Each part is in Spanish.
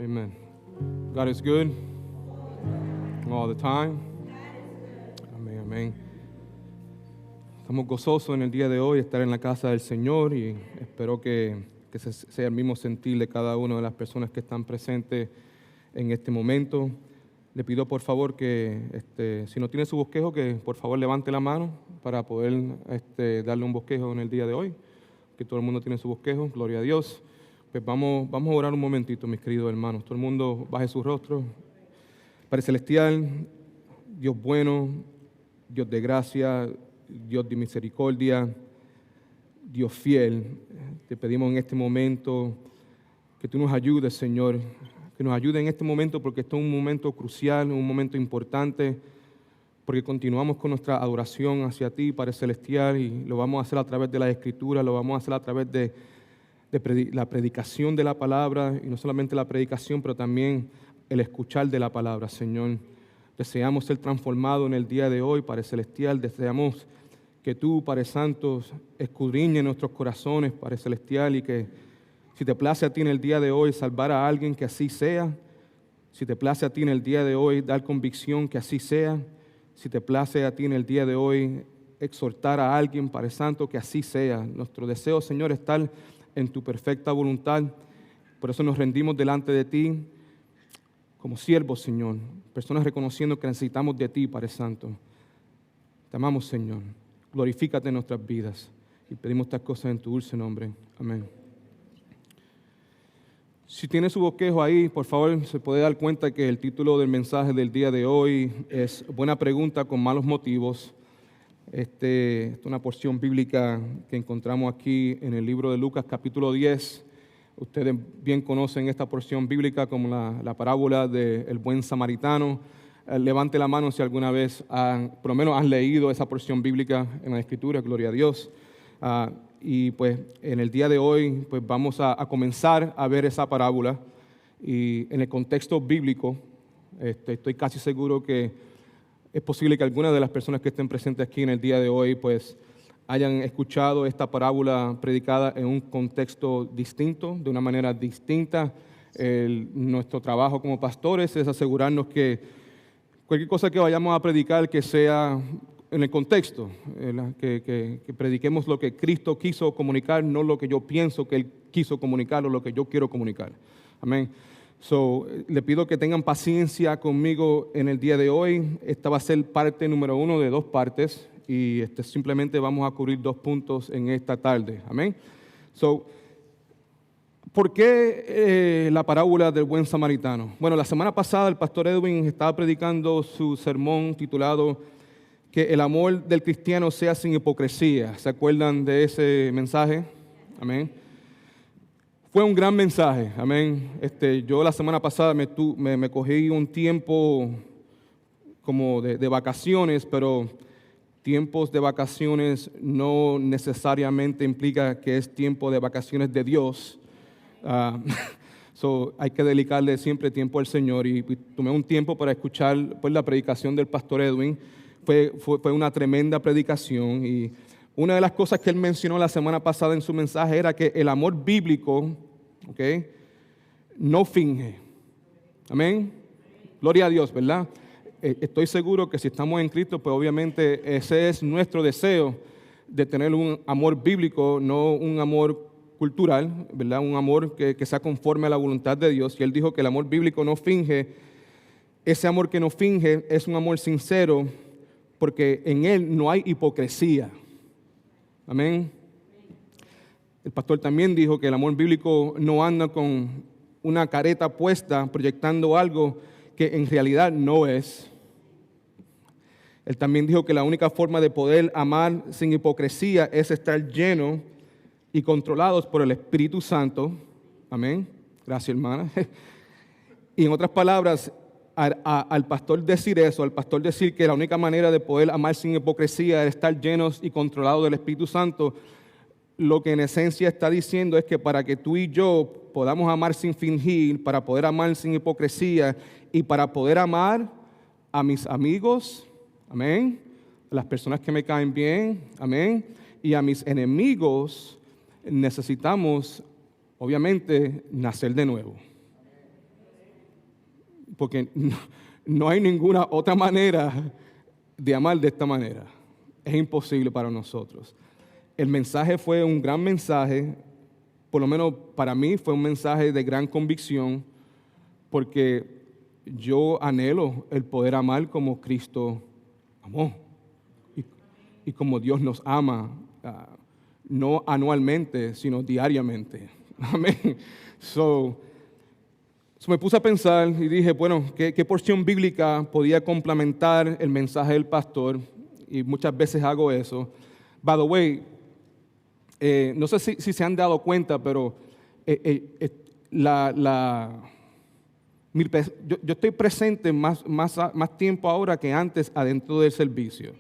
Amen. God is good all the time. Amén, amén. Estamos gozosos en el día de hoy de estar en la casa del Señor y espero que sea el mismo sentir de cada una de las personas que están presentes en este momento. Le pido por favor que si no tiene su bosquejo, que por favor levante la mano para poder darle un bosquejo en el día de hoy. Que todo el mundo tiene su bosquejo, gloria a Dios. Pues vamos a orar un momentito, mis queridos hermanos. Todo el mundo baje su rostro. Padre Celestial, Dios bueno, Dios de gracia, Dios de misericordia, Dios fiel, te pedimos en este momento que tú nos ayudes, Señor, que nos ayude en este momento porque esto es un momento crucial, un momento importante, porque continuamos con nuestra adoración hacia ti, Padre Celestial, y lo vamos a hacer a través de la Escritura, lo vamos a hacer a través de la predicación de la palabra, y no solamente la predicación, pero también el escuchar de la palabra, Señor. Deseamos ser transformados en el día de hoy, Padre Celestial, deseamos que tú, Padre Santo, escudriñes nuestros corazones, Padre Celestial, y que si te place a ti en el día de hoy salvar a alguien, que así sea. Si te place a ti en el día de hoy dar convicción, que así sea. Si te place a ti en el día de hoy exhortar a alguien, Padre Santo, que así sea. Nuestro deseo, Señor, es estar en tu perfecta voluntad. Por eso nos rendimos delante de ti como siervos, Señor. Personas reconociendo que necesitamos de ti, Padre Santo. Te amamos, Señor. Glorifícate en nuestras vidas. Y pedimos estas cosas en tu dulce nombre. Amén. Si tiene su bosquejo ahí, por favor, se puede dar cuenta que el título del mensaje del día de hoy es Buena pregunta con malos motivos. Esta es una porción bíblica que encontramos aquí en el libro de Lucas, capítulo 10. Ustedes bien conocen esta porción bíblica como la parábola del buen samaritano. Levante la mano si alguna vez por lo menos han leído esa porción bíblica en la Escritura, gloria a Dios. Y pues en el día de hoy pues vamos a comenzar a ver esa parábola. Y en el contexto bíblico, estoy casi seguro que es posible que algunas de las personas que estén presentes aquí en el día de hoy pues hayan escuchado esta parábola predicada en un contexto distinto, de una manera distinta. Nuestro trabajo como pastores es asegurarnos que cualquier cosa que vayamos a predicar que sea en el contexto, que prediquemos lo que Cristo quiso comunicar, no lo que yo pienso que Él quiso comunicar o lo que yo quiero comunicar. Amén. Le pido que tengan paciencia conmigo en el día de hoy. Esta va a ser parte número 1 de 2 partes y simplemente vamos a cubrir 2 puntos en esta tarde. Amén. ¿Por qué la parábola del buen samaritano? Bueno, la semana pasada el pastor Edwin estaba predicando su sermón titulado Que el amor del cristiano sea sin hipocresía. ¿Se acuerdan de ese mensaje? Amén. Fue un gran mensaje, amén. Yo la semana pasada me cogí un tiempo como de vacaciones, pero tiempos de vacaciones no necesariamente implica que es tiempo de vacaciones de Dios. Hay que dedicarle siempre tiempo al Señor y tomé un tiempo para escuchar pues, la predicación del pastor Edwin. Fue una tremenda predicación y una de las cosas que él mencionó la semana pasada en su mensaje era que el amor bíblico, no finge. Amén. Gloria a Dios, ¿verdad? Estoy seguro que si estamos en Cristo, pues obviamente ese es nuestro deseo de tener un amor bíblico, no un amor cultural, ¿verdad? Un amor que sea conforme a la voluntad de Dios. Y él dijo que el amor bíblico no finge. Ese amor que no finge es un amor sincero, porque en él no hay hipocresía. Amén. El pastor también dijo que el amor bíblico no anda con una careta puesta proyectando algo que en realidad no es. Él también dijo que la única forma de poder amar sin hipocresía es estar lleno y controlados por el Espíritu Santo. Amén. Gracias, hermana. Y en otras palabras, al pastor decir eso, al pastor decir que la única manera de poder amar sin hipocresía es estar llenos y controlados del Espíritu Santo, lo que en esencia está diciendo es que para que tú y yo podamos amar sin fingir, para poder amar sin hipocresía y para poder amar a mis amigos, amén, a las personas que me caen bien, amén, y a mis enemigos, necesitamos, obviamente, nacer de nuevo. porque no hay ninguna otra manera de amar de esta manera. Es imposible para nosotros. El mensaje fue un gran mensaje, por lo menos para mí fue un mensaje de gran convicción, porque yo anhelo el poder amar como Cristo amó y como Dios nos ama, no anualmente, sino diariamente. Amén. So me puse a pensar y dije, bueno, ¿qué porción bíblica podía complementar el mensaje del pastor? Y muchas veces hago eso. By the way, no sé si se han dado cuenta, pero yo estoy presente más tiempo ahora que antes adentro del servicio.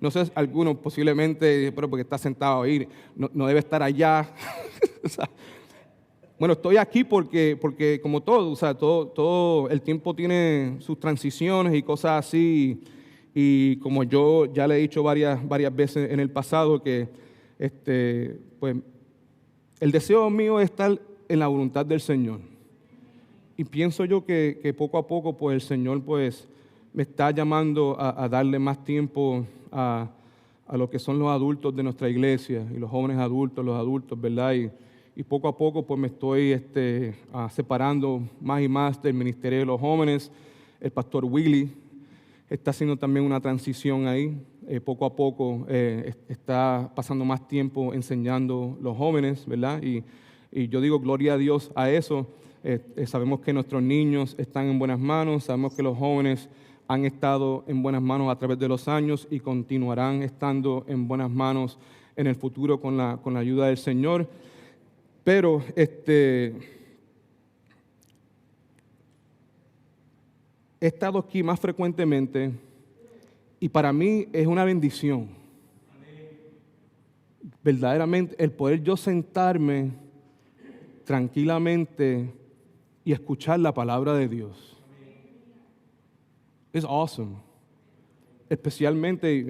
No sé, algunos posiblemente, pero porque está sentado ahí, no debe estar allá. O sea, bueno, estoy aquí porque como todo, o sea, todo el tiempo tiene sus transiciones y cosas así. Y como yo ya le he dicho varias veces en el pasado, que pues el deseo mío es estar en la voluntad del Señor. Y pienso yo que poco a poco pues el Señor pues me está llamando a darle más tiempo a lo que son los adultos de nuestra iglesia y los jóvenes adultos, los adultos, ¿verdad? Y poco a poco pues me estoy separando más y más del ministerio de los jóvenes. El pastor Willy está haciendo también una transición ahí. Poco a poco está pasando más tiempo enseñando los jóvenes, ¿verdad? Y yo digo gloria a Dios a eso. Sabemos que nuestros niños están en buenas manos, sabemos que los jóvenes han estado en buenas manos a través de los años y continuarán estando en buenas manos en el futuro con la ayuda del Señor. Pero he estado aquí más frecuentemente y para mí es una bendición. Verdaderamente el poder yo sentarme tranquilamente y escuchar la palabra de Dios. Es awesome. Especialmente,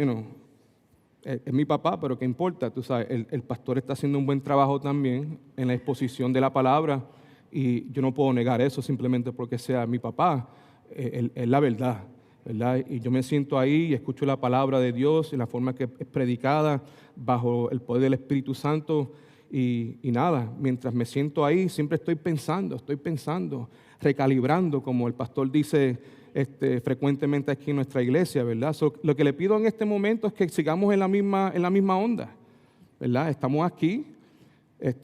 es mi papá, pero ¿qué importa? Tú sabes, el pastor está haciendo un buen trabajo también en la exposición de la palabra y yo no puedo negar eso simplemente porque sea mi papá. Es la verdad, ¿verdad? Y yo me siento ahí y escucho la palabra de Dios en la forma que es predicada bajo el poder del Espíritu Santo y nada, mientras me siento ahí siempre estoy pensando, recalibrando, como el pastor dice frecuentemente aquí en nuestra iglesia, ¿verdad? Lo que le pido en este momento es que sigamos en la misma onda, ¿verdad? Estamos aquí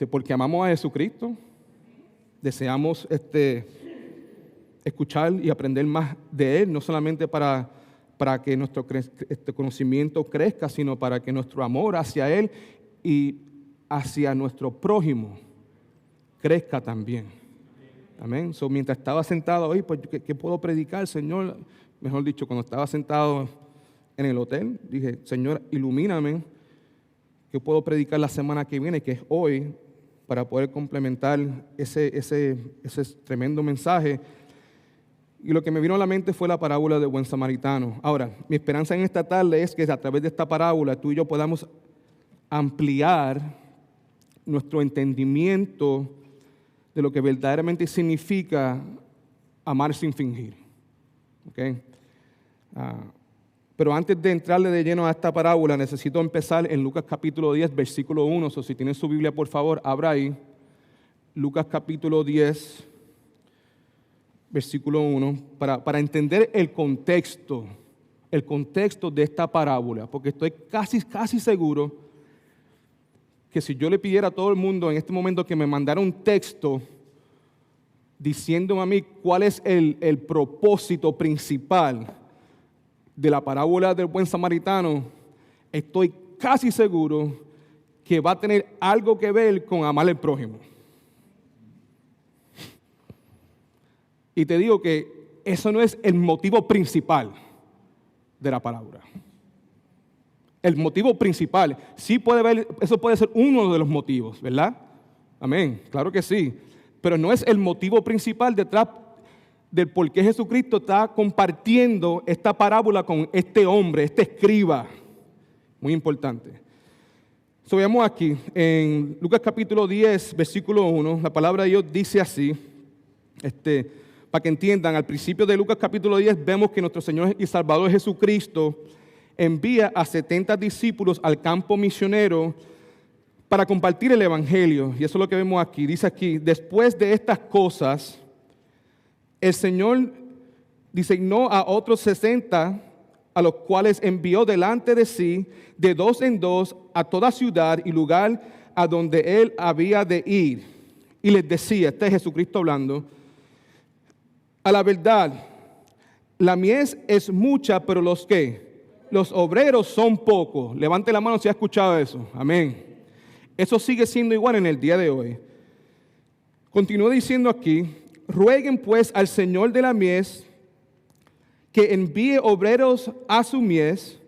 porque amamos a Jesucristo, deseamos escuchar y aprender más de Él, no solamente para que nuestro conocimiento crezca, sino para que nuestro amor hacia Él y hacia nuestro prójimo crezca también. Amén. Mientras estaba sentado ahí, pues, ¿qué puedo predicar, Señor? Mejor dicho, cuando estaba sentado en el hotel, dije, Señor, ilumíname, ¿qué puedo predicar la semana que viene, que es hoy, para poder complementar ese tremendo mensaje? Y lo que me vino a la mente fue la parábola del buen samaritano. Ahora, mi esperanza en esta tarde es que a través de esta parábola tú y yo podamos ampliar nuestro entendimiento de lo que verdaderamente significa amar sin fingir. ¿Okay? Pero antes de entrarle de lleno a esta parábola, necesito empezar en Lucas capítulo 10, versículo 1. Si tienen su Biblia, por favor, abra ahí. Lucas capítulo 10, versículo 1, para entender el contexto de esta parábola, porque estoy casi seguro que si yo le pidiera a todo el mundo en este momento que me mandara un texto diciéndome a mí cuál es el propósito principal de la parábola del buen samaritano, estoy casi seguro que va a tener algo que ver con amar al prójimo. Y te digo que eso no es el motivo principal de la parábola. El motivo principal, sí eso puede ser uno de los motivos, ¿verdad? Amén, claro que sí. Pero no es el motivo principal detrás del por qué Jesucristo está compartiendo esta parábola con este hombre, este escriba. Muy importante. Veamos aquí, en Lucas capítulo 10, versículo 1, la palabra de Dios dice así, Para que entiendan, al principio de Lucas capítulo 10 vemos que nuestro Señor y Salvador Jesucristo envía a 70 discípulos al campo misionero para compartir el Evangelio. Y eso es lo que vemos aquí. Dice aquí, después de estas cosas, el Señor designó a otros 60, a los cuales envió delante de sí, de dos en dos, a toda ciudad y lugar a donde Él había de ir. Y les decía, este es Jesucristo hablando, a la verdad, la mies es mucha, pero los obreros son pocos. Levante la mano si ha escuchado eso. Amén. Eso sigue siendo igual en el día de hoy. Continúa diciendo aquí, rueguen pues al Señor de la mies que envíe obreros a su mies,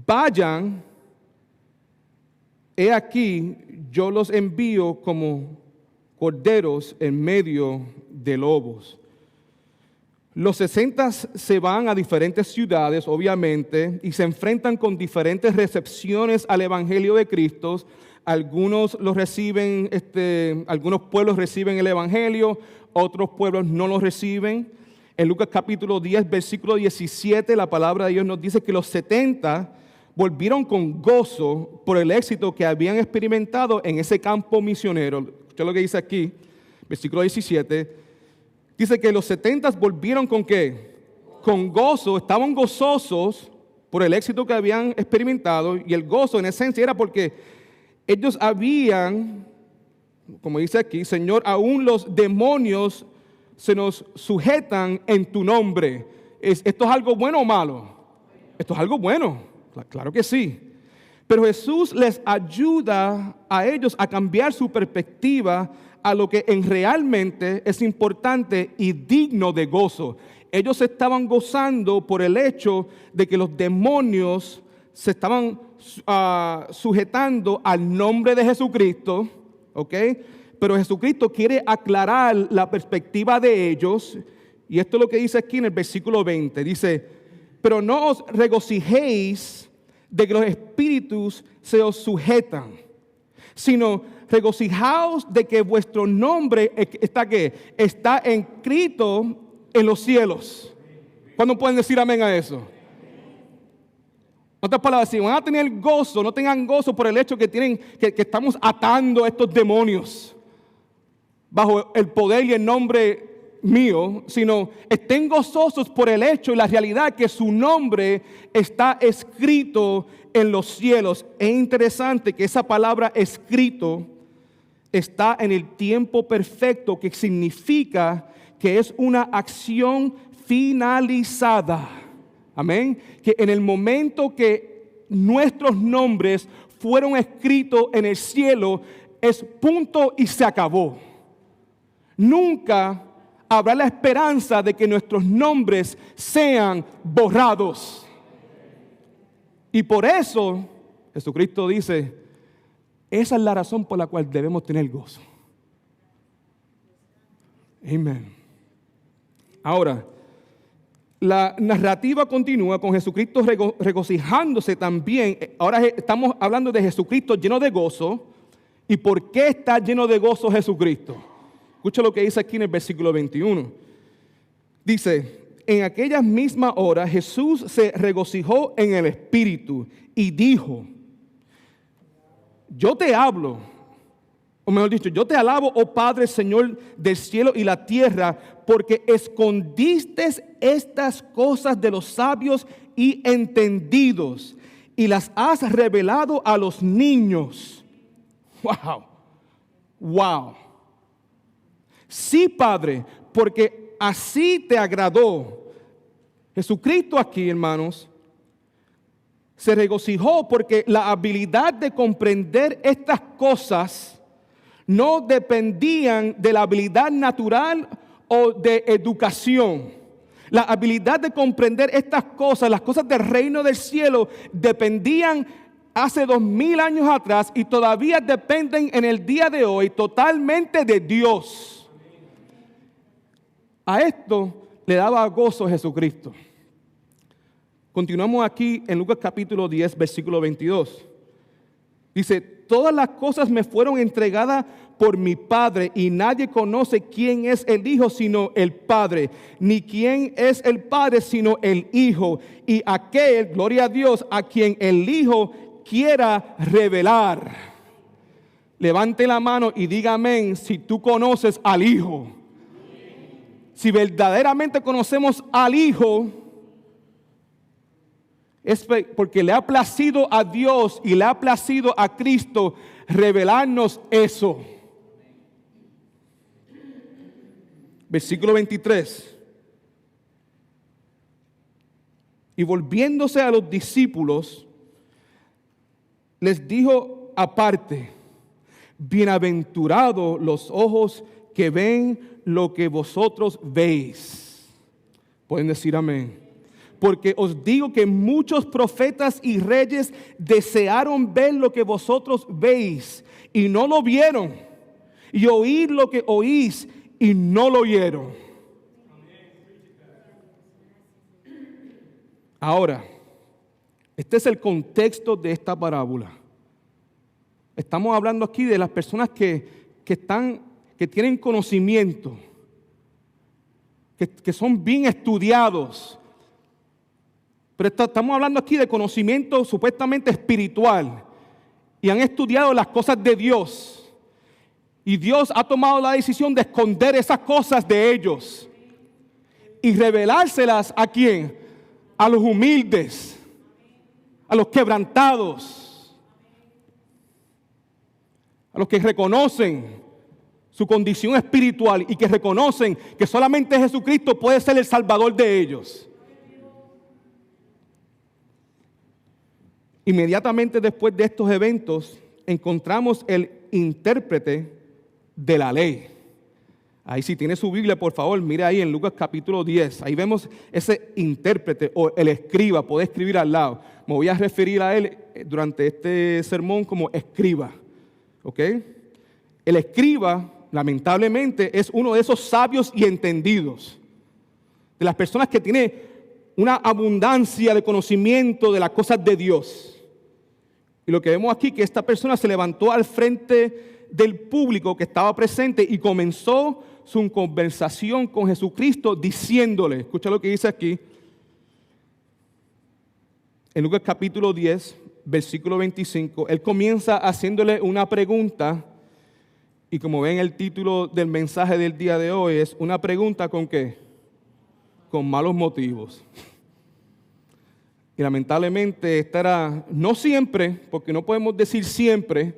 vayan, he aquí, yo los envío como corderos en medio de lobos. Los 60 se van a diferentes ciudades, obviamente, y se enfrentan con diferentes recepciones al Evangelio de Cristo. Algunos los reciben, algunos pueblos reciben el Evangelio, otros pueblos no lo reciben. En Lucas capítulo 10, versículo 17, la palabra de Dios nos dice que los 70 volvieron con gozo por el éxito que habían experimentado en ese campo misionero. Escucha lo que dice aquí, versículo 17. Dice que los 70 volvieron ¿con qué? Con gozo, estaban gozosos por el éxito que habían experimentado, y el gozo en esencia era porque ellos habían, como dice aquí, Señor, aún los demonios se nos sujetan en tu nombre. ¿Esto es algo bueno o malo? Esto es algo bueno, claro que sí. Pero Jesús les ayuda a ellos a cambiar su perspectiva a lo que realmente es importante y digno de gozo. Ellos estaban gozando por el hecho de que los demonios se estaban sujetando al nombre de Jesucristo, ¿ok? Pero Jesucristo quiere aclarar la perspectiva de ellos, y esto es lo que dice aquí en el versículo 20. Dice, pero no os regocijéis de que los espíritus se os sujetan, sino regocijaos de que vuestro nombre está escrito en los cielos. ¿Cuándo pueden decir amén a eso? En otras palabras, si van a tener gozo, no tengan gozo por el hecho que estamos atando a estos demonios bajo el poder y el nombre mío, sino estén gozosos por el hecho y la realidad que su nombre está escrito en los cielos. Es interesante que esa palabra escrito está en el tiempo perfecto, que significa que es una acción finalizada. Amén. Que en el momento que nuestros nombres fueron escritos en el cielo, es punto y se acabó. Nunca habrá la esperanza de que nuestros nombres sean borrados. Y por eso Jesucristo dice, esa es la razón por la cual debemos tener gozo. Amén. Ahora, la narrativa continúa con Jesucristo regocijándose también. Ahora estamos hablando de Jesucristo lleno de gozo. ¿Y por qué está lleno de gozo Jesucristo? Escucha lo que dice aquí en el versículo 21. Dice, en aquella misma hora Jesús se regocijó en el Espíritu y dijo, yo te hablo, o mejor dicho, yo te alabo, oh Padre, Señor del cielo y la tierra, porque escondiste estas cosas de los sabios y entendidos y las has revelado a los niños. Wow, wow. Sí, Padre, porque así te agradó. Jesucristo aquí, hermanos, se regocijó porque la habilidad de comprender estas cosas no dependían de la habilidad natural o de educación. La habilidad de comprender estas cosas, las cosas del reino del cielo, dependían hace 2000 años atrás y todavía dependen en el día de hoy totalmente de Dios. A esto le daba gozo Jesucristo. Continuamos aquí en Lucas capítulo 10, versículo 22. Dice, todas las cosas me fueron entregadas por mi Padre y nadie conoce quién es el Hijo sino el Padre, ni quién es el Padre sino el Hijo y aquel, gloria a Dios, a quien el Hijo quiera revelar. Levante la mano y diga amén si tú conoces al Hijo. Si verdaderamente conocemos al Hijo, es porque le ha placido a Dios y le ha placido a Cristo revelarnos eso. Versículo 23. Y volviéndose a los discípulos, les dijo aparte, bienaventurados los ojos que ven lo que vosotros veis. Pueden decir amén. Porque os digo que muchos profetas y reyes desearon ver lo que vosotros veis y no lo vieron, y oír lo que oís y no lo oyeron. Ahora, este es el contexto de esta parábola. Estamos hablando aquí de las personas que tienen conocimiento, que son bien estudiados. Pero estamos hablando aquí de conocimiento supuestamente espiritual. Y han estudiado las cosas de Dios. Y Dios ha tomado la decisión de esconder esas cosas de ellos. Y revelárselas ¿a quién? A los humildes. A los quebrantados. A los que reconocen su condición espiritual y que reconocen que solamente Jesucristo puede ser el Salvador de ellos. Inmediatamente después de estos eventos, encontramos el intérprete de la ley. Ahí si tiene su Biblia, por favor, mire ahí en Lucas capítulo 10. Ahí vemos ese intérprete o el escriba, puede escribir al lado. Me voy a referir a él durante este sermón como escriba. ¿Ok? El escriba, lamentablemente, es uno de esos sabios y entendidos. De las personas que tienen una abundancia de conocimiento de las cosas de Dios. Y lo que vemos aquí, que esta persona se levantó al frente del público que estaba presente y comenzó su conversación con Jesucristo diciéndole, escucha lo que dice aquí, en Lucas capítulo 10, versículo 25, él comienza haciéndole una pregunta y como ven el título del mensaje del día de hoy es una pregunta ¿con qué? Con malos motivos. Y lamentablemente esta era, no siempre, porque no podemos decir siempre,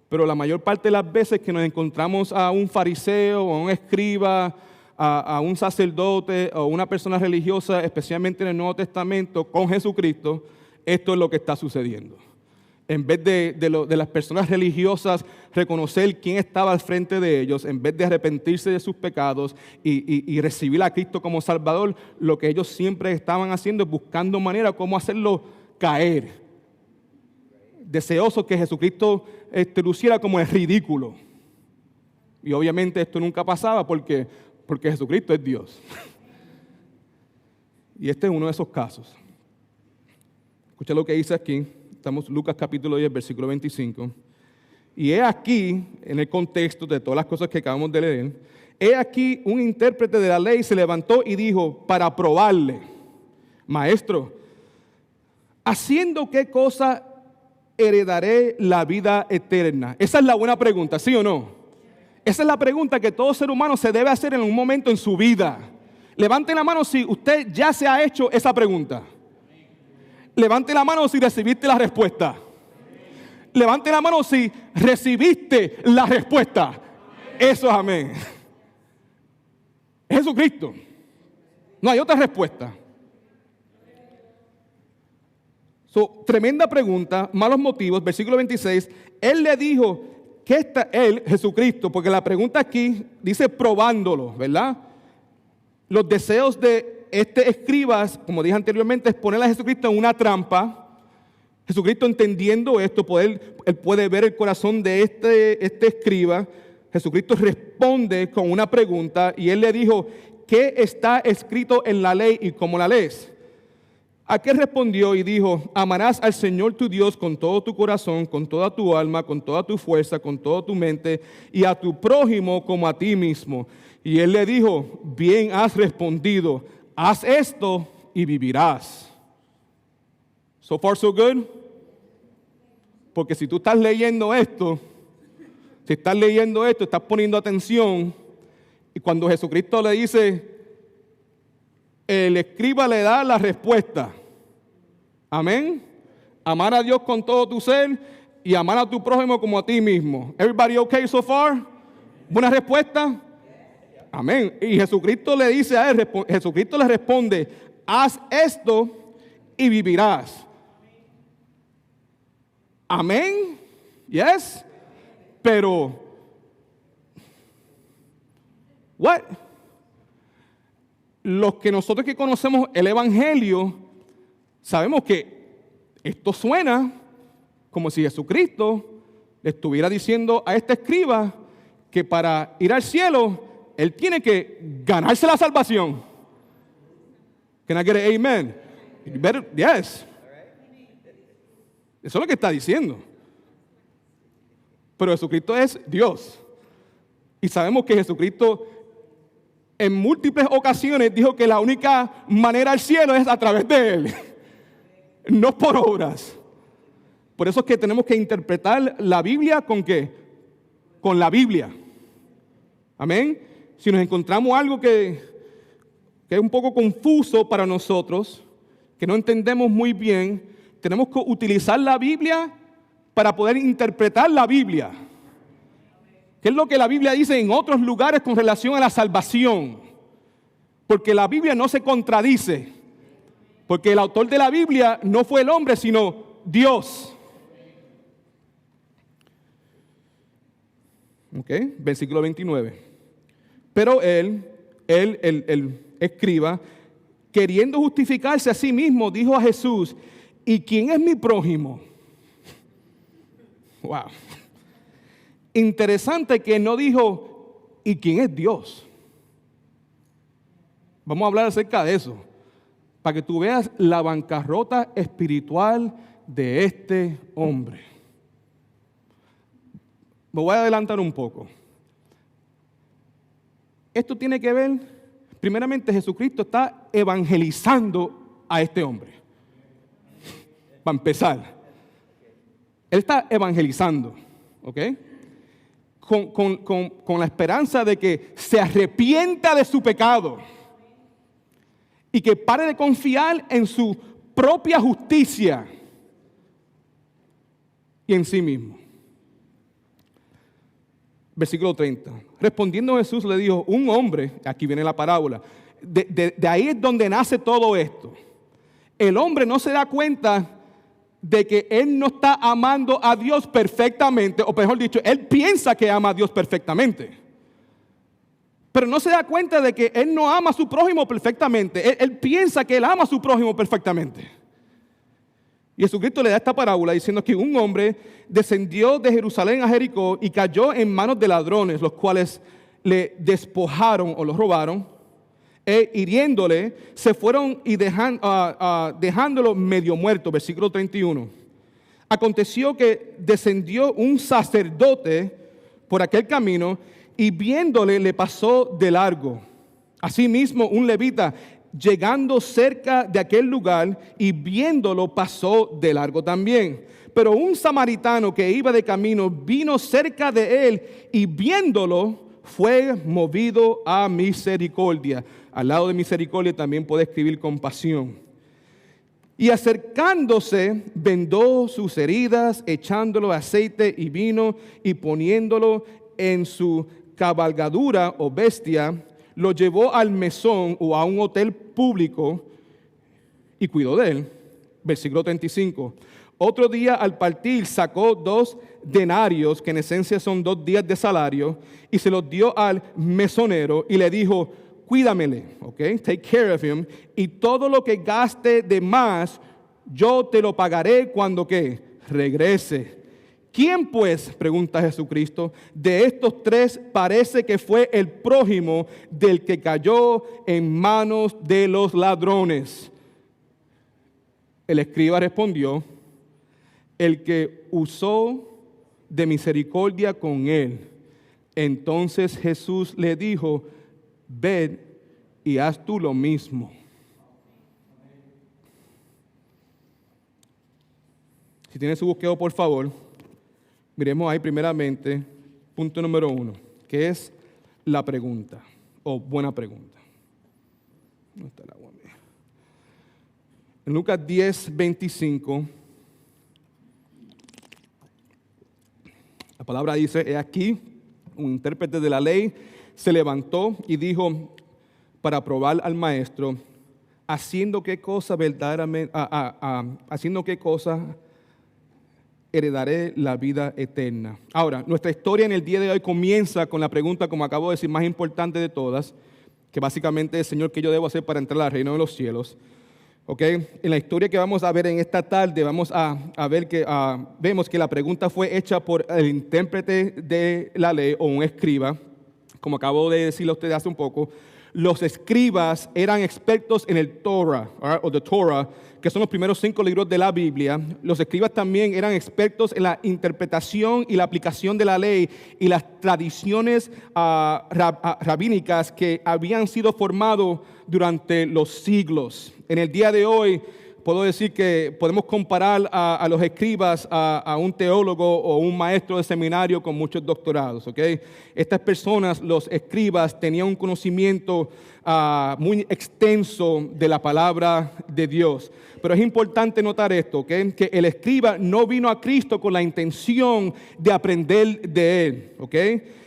pero la mayor parte de las veces que nos encontramos a un fariseo, a un escriba, a un sacerdote o una persona religiosa, especialmente en el Nuevo Testamento, con Jesucristo, esto es lo que está sucediendo. En vez de las personas religiosas reconocer quién estaba al frente de ellos, en vez de arrepentirse de sus pecados y recibir a Cristo como Salvador, lo que ellos siempre estaban haciendo es buscando manera cómo hacerlo caer. Deseosos que Jesucristo luciera como el ridículo. Y obviamente esto nunca pasaba porque Jesucristo es Dios. Y este es uno de esos casos. Escucha lo que dice aquí. Estamos en Lucas capítulo 10, versículo 25. Y he aquí, en el contexto de todas las cosas que acabamos de leer, he aquí un intérprete de la ley se levantó y dijo, para probarle, maestro, ¿haciendo qué cosa heredaré la vida eterna? Esa es la buena pregunta, ¿sí o no? Esa es la pregunta que todo ser humano se debe hacer en un momento en su vida. Levante la mano si usted ya se ha hecho esa pregunta. Levante la mano si recibiste la respuesta. Levante la mano si recibiste la respuesta. Eso es amén. Es Jesucristo. No hay otra respuesta. Tremenda pregunta, malos motivos, versículo 26. Él le dijo, ¿qué está él, Jesucristo? Porque la pregunta aquí dice probándolo, ¿verdad? Los deseos de este escriba, como dije anteriormente, es poner a Jesucristo en una trampa. Jesucristo entendiendo esto, él puede ver el corazón de este escriba. Jesucristo responde con una pregunta y él le dijo, ¿qué está escrito en la ley y cómo la lees? Aquel respondió y dijo: amarás al Señor tu Dios con todo tu corazón, con toda tu alma, con toda tu fuerza, con toda tu mente, y a tu prójimo como a ti mismo. Y él le dijo: bien has respondido, haz esto y vivirás. So far so good. Porque si tú estás leyendo esto, estás poniendo atención, y cuando Jesucristo le dice, el escriba le da la respuesta. Amén. Amar a Dios con todo tu ser y amar a tu prójimo como a ti mismo. Everybody okay so far? ¿Buena respuesta? Amén. Y Jesucristo le dice a él, Jesucristo le responde: haz esto y vivirás. Amén. Yes. Pero, what? Los que nosotros que conocemos el Evangelio, sabemos que esto suena como si Jesucristo le estuviera diciendo a este escriba que para ir al cielo, él tiene que ganarse la salvación. Can I get an amen? You better, yes. Eso es lo que está diciendo. Pero Jesucristo es Dios. Y sabemos que Jesucristo en múltiples ocasiones dijo que la única manera al cielo es a través de Él. No por obras. Por eso es que tenemos que interpretar la Biblia ¿con qué? Con la Biblia. Amén. Si nos encontramos algo que es un poco confuso para nosotros, que no entendemos muy bien, tenemos que utilizar la Biblia para poder interpretar la Biblia. ¿Qué es lo que la Biblia dice en otros lugares con relación a la salvación? Porque la Biblia no se contradice. Porque el autor de la Biblia no fue el hombre, sino Dios. ¿Ok? Versículo 29. Pero él, el escriba, queriendo justificarse a sí mismo, dijo a Jesús: ¿y quién es mi prójimo? Wow. Interesante que no dijo: ¿y quién es Dios? Vamos a hablar acerca de eso, para que tú veas la bancarrota espiritual de este hombre. Me voy a adelantar un poco. Esto tiene que ver, primeramente, Jesucristo está evangelizando a este hombre. Para empezar, Él está evangelizando, ¿ok? Con la esperanza de que se arrepienta de su pecado y que pare de confiar en su propia justicia y en sí mismo. Versículo 30. Respondiendo Jesús le dijo: un hombre, aquí viene la parábola, de ahí es donde nace todo esto. El hombre no se da cuenta de que él no está amando a Dios perfectamente, o mejor dicho, él piensa que ama a Dios perfectamente. Pero no se da cuenta de que él no ama a su prójimo perfectamente. Él piensa que él ama a su prójimo perfectamente. Y Jesucristo le da esta parábola diciendo que un hombre descendió de Jerusalén a Jericó y cayó en manos de ladrones, los cuales le despojaron o lo robaron, e hiriéndole, se fueron y dejándolo medio muerto. Versículo 31. Aconteció que descendió un sacerdote por aquel camino y viéndole le pasó de largo. Asimismo un levita, llegando cerca de aquel lugar y viéndolo, pasó de largo también. Pero un samaritano que iba de camino vino cerca de él y viéndolo fue movido a misericordia. Al lado de misericordia también puede escribir compasión. Y acercándose, vendó sus heridas, echándolo aceite y vino y poniéndolo en su cabalgadura o bestia, lo llevó al mesón o a un hotel público y cuidó de él. Versículo 35. Otro día al partir sacó 2 denarios, que en esencia son 2 días de salario, y se los dio al mesonero y le dijo: cuídamele, okay, take care of him, y todo lo que gaste de más, yo te lo pagaré cuando ¿qué? Regrese. ¿Quién pues, pregunta Jesucristo, de estos 3 parece que fue el prójimo del que cayó en manos de los ladrones? El escriba respondió: el que usó de misericordia con él. Entonces Jesús le dijo: ved y haz tú lo mismo. Si tiene su búsqueda, por favor, miremos ahí primeramente, punto número 1, que es la pregunta, o buena pregunta. ¿Dónde está el agua mía? En Lucas 10:25, la palabra dice: he aquí, un intérprete de la ley se levantó y dijo para probar al maestro: haciendo qué cosa verdaderamente, haciendo qué cosa heredaré la vida eterna. Ahora, nuestra historia en el día de hoy comienza con la pregunta, como acabo de decir, más importante de todas, que básicamente es: Señor, ¿qué yo debo hacer para entrar al reino de los cielos? ¿Okay? En la historia que vamos a ver en esta tarde, vamos a ver que vemos que la pregunta fue hecha por el intérprete de la ley o un escriba. Como acabo de decirle a ustedes hace un poco, los escribas eran expertos en el Torah, o the Torah, que son los primeros 5 libros de la Biblia. Los escribas también eran expertos en la interpretación y la aplicación de la ley y las tradiciones rabínicas que habían sido formadas durante los siglos. En el día de hoy, puedo decir que podemos comparar a los escribas a un teólogo o un maestro de seminario con muchos doctorados, ¿ok? Estas personas, los escribas, tenían un conocimiento muy extenso de la palabra de Dios. Pero es importante notar esto, ¿ok? Que el escriba no vino a Cristo con la intención de aprender de Él, ¿ok?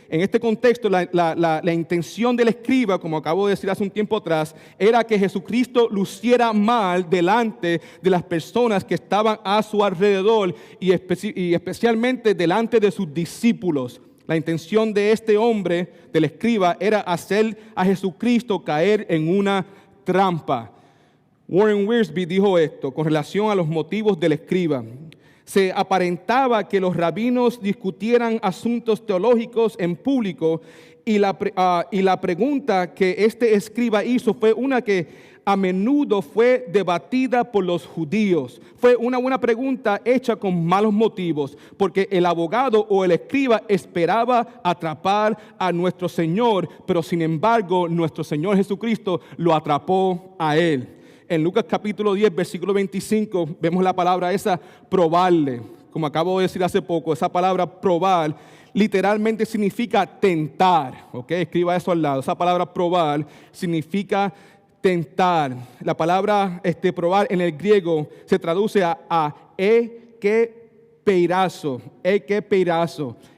En este contexto, la intención del escriba, como acabo de decir hace un tiempo atrás, era que Jesucristo luciera mal delante de las personas que estaban a su alrededor y especialmente delante de sus discípulos. La intención de este hombre, del escriba, era hacer a Jesucristo caer en una trampa. Warren Wiersbe dijo esto con relación a los motivos del escriba. Se aparentaba que los rabinos discutieran asuntos teológicos en público y la pregunta que este escriba hizo fue una que a menudo fue debatida por los judíos. Fue una buena pregunta hecha con malos motivos, porque el abogado o el escriba esperaba atrapar a nuestro Señor, pero sin embargo nuestro Señor Jesucristo lo atrapó a él. En Lucas capítulo 10, versículo 25, vemos la palabra esa, probarle. Como acabo de decir hace poco, esa palabra probar literalmente significa tentar. ¿Ok? Escriba eso al lado. Esa palabra probar significa tentar. La palabra probar en el griego se traduce a ekepeirazo.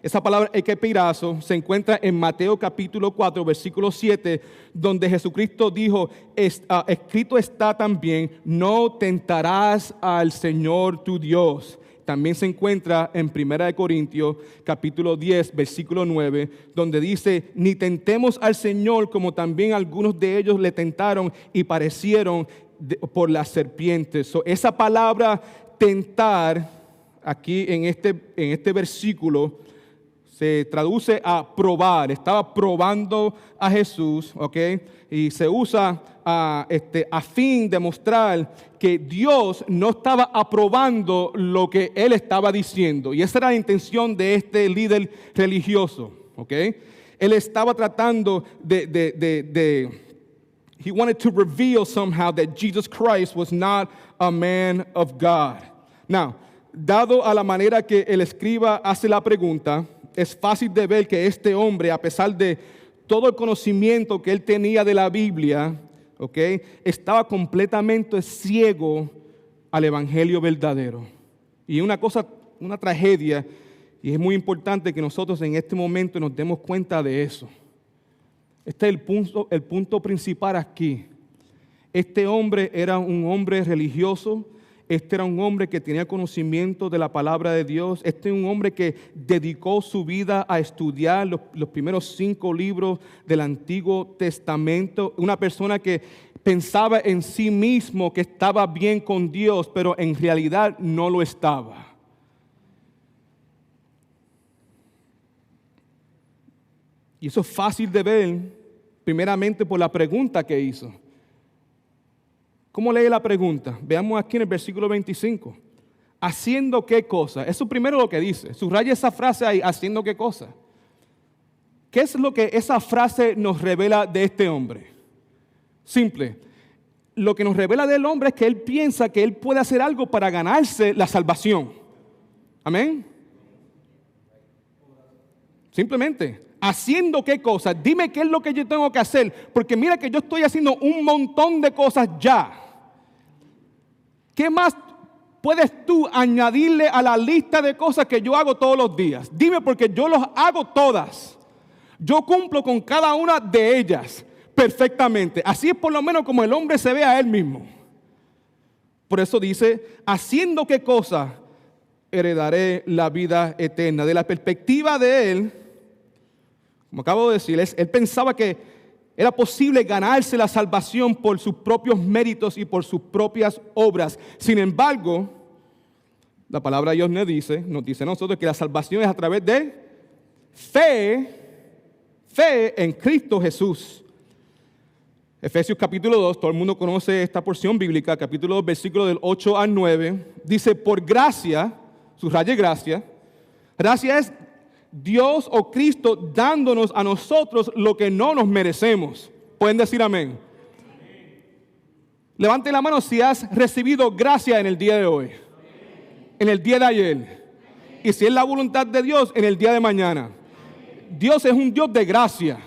Esa palabra ekepeirazo se encuentra en Mateo capítulo 4, versículo 7, donde Jesucristo dijo: escrito está también, no tentarás al Señor tu Dios. También se encuentra en 1 Corintios capítulo 10, versículo 9, donde dice: ni tentemos al Señor como también algunos de ellos le tentaron y parecieron por las serpientes. Esa palabra tentar aquí en este versículo se traduce a probar. Estaba probando a Jesús, ¿ok? Y se usa a fin de mostrar que Dios no estaba aprobando lo que él estaba diciendo. Y esa era la intención de este líder religioso, ¿ok? Él estaba tratando he wanted to reveal somehow that Jesus Christ was not a man of God. Now, dado a la manera que el escriba hace la pregunta, es fácil de ver que este hombre, a pesar de todo el conocimiento que él tenía de la Biblia, ¿okay?, estaba completamente ciego al evangelio verdadero. Y una tragedia, y es muy importante que nosotros en este momento nos demos cuenta de eso. Este es el punto principal aquí. Este hombre era un hombre religioso. Este era un hombre que tenía conocimiento de la palabra de Dios. Este es un hombre que dedicó su vida a estudiar los primeros 5 libros del Antiguo Testamento. Una persona que pensaba en sí mismo que estaba bien con Dios, pero en realidad no lo estaba. Y eso es fácil de ver, primeramente por la pregunta que hizo. ¿Cómo lee la pregunta? Veamos aquí en el versículo 25. ¿Haciendo qué cosa? Eso primero lo que dice. Subraya esa frase ahí, ¿haciendo qué cosa? ¿Qué es lo que esa frase nos revela de este hombre? Simple. Lo que nos revela del hombre es que él piensa que él puede hacer algo para ganarse la salvación. Amén. Simplemente, ¿haciendo qué cosa? Dime qué es lo que yo tengo que hacer, porque mira que yo estoy haciendo un montón de cosas ya. ¿Qué más puedes tú añadirle a la lista de cosas que yo hago todos los días? Dime, porque yo los hago todas. Yo cumplo con cada una de ellas perfectamente. Así es por lo menos como el hombre se ve a él mismo. Por eso dice, ¿haciendo qué cosa? Heredaré la vida eterna. De la perspectiva de él, como acabo de decir, él pensaba que era posible ganarse la salvación por sus propios méritos y por sus propias obras. Sin embargo, la palabra de Dios nos dice a nosotros que la salvación es a través de fe en Cristo Jesús. Efesios capítulo 2, todo el mundo conoce esta porción bíblica, capítulo 2, versículos del 8 al 9, dice, por gracia, subraye gracia, gracia es Dios o Cristo dándonos a nosotros lo que no nos merecemos. ¿Pueden decir amén? Levante la mano si has recibido gracia en el día de hoy, en el día de ayer, y si es la voluntad de Dios en el día de mañana. Dios es un Dios de gracia,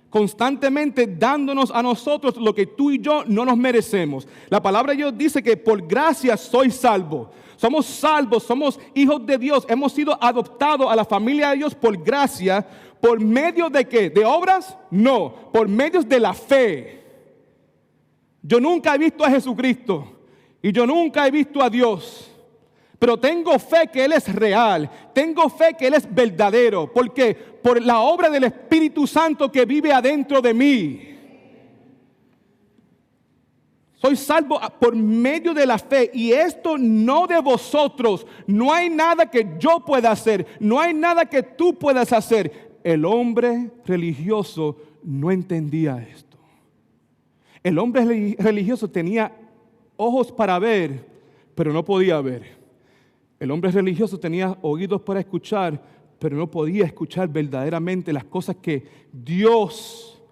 constantemente dándonos a nosotros lo que tú y yo no nos merecemos. La palabra de Dios dice que por gracia soy salvo. Somos salvos, somos hijos de Dios, hemos sido adoptados a la familia de Dios por gracia. ¿Por medio de qué? ¿De obras? No, por medio de la fe. Yo nunca he visto a Jesucristo y yo nunca he visto a Dios, pero tengo fe que Él es real, tengo fe que Él es verdadero. ¿Por qué? Por la obra del Espíritu Santo que vive adentro de mí. Soy salvo por medio de la fe, y esto no de vosotros. No hay nada que yo pueda hacer, no hay nada que tú puedas hacer. El hombre religioso no entendía esto. El hombre religioso tenía ojos para ver, pero no podía ver. El hombre religioso tenía oídos para escuchar, pero no podía escuchar verdaderamente las cosas que Dios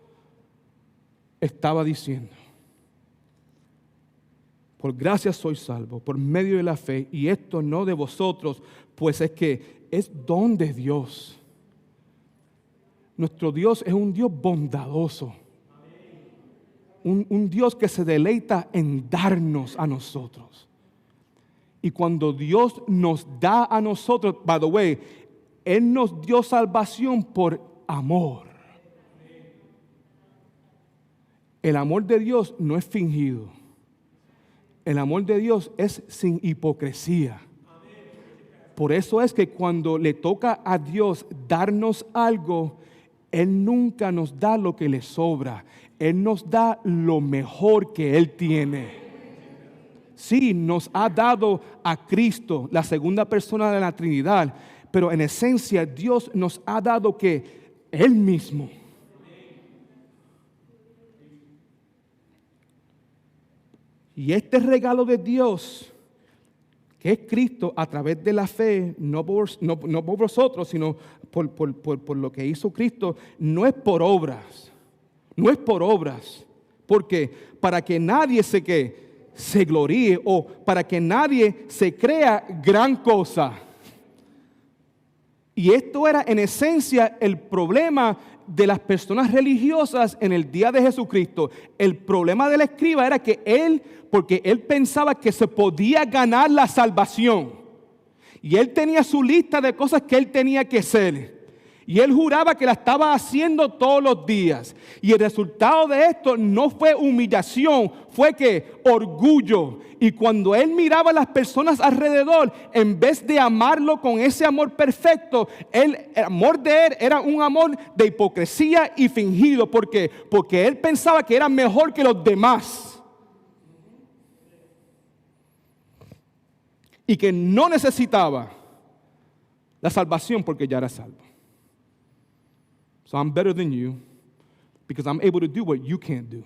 estaba diciendo. Por gracia soy salvo, por medio de la fe, y esto no de vosotros, pues es que es don de Dios. Nuestro Dios es un Dios bondadoso. Un Dios que se deleita en darnos a nosotros. Y cuando Dios nos da a nosotros, by the way, Él nos dio salvación por amor. El amor de Dios no es fingido. El amor de Dios es sin hipocresía. Por eso es que cuando le toca a Dios darnos algo, Él nunca nos da lo que le sobra. Él nos da lo mejor que Él tiene. Sí, nos ha dado a Cristo, la segunda persona de la Trinidad, pero en esencia Dios nos ha dado que Él mismo. Y este regalo de Dios, que es Cristo a través de la fe, no por vosotros, sino por lo que hizo Cristo, no es por obras. No es por obras. Porque para que nadie se gloríe o para que nadie se crea gran cosa. Y esto era en esencia el problema de las personas religiosas en el día de Jesucristo. El problema del escriba era que porque él pensaba que se podía ganar la salvación. Y él tenía su lista de cosas que él tenía que hacer. Y él juraba que la estaba haciendo todos los días. Y el resultado de esto no fue humillación, fue que orgullo. Y cuando él miraba a las personas alrededor, en vez de amarlo con ese amor perfecto, el amor de él era un amor de hipocresía y fingido. ¿Por qué? Porque él pensaba que era mejor que los demás. Y que no necesitaba la salvación porque ya era salvo. So I'm better than you because I'm able to do what you can't do.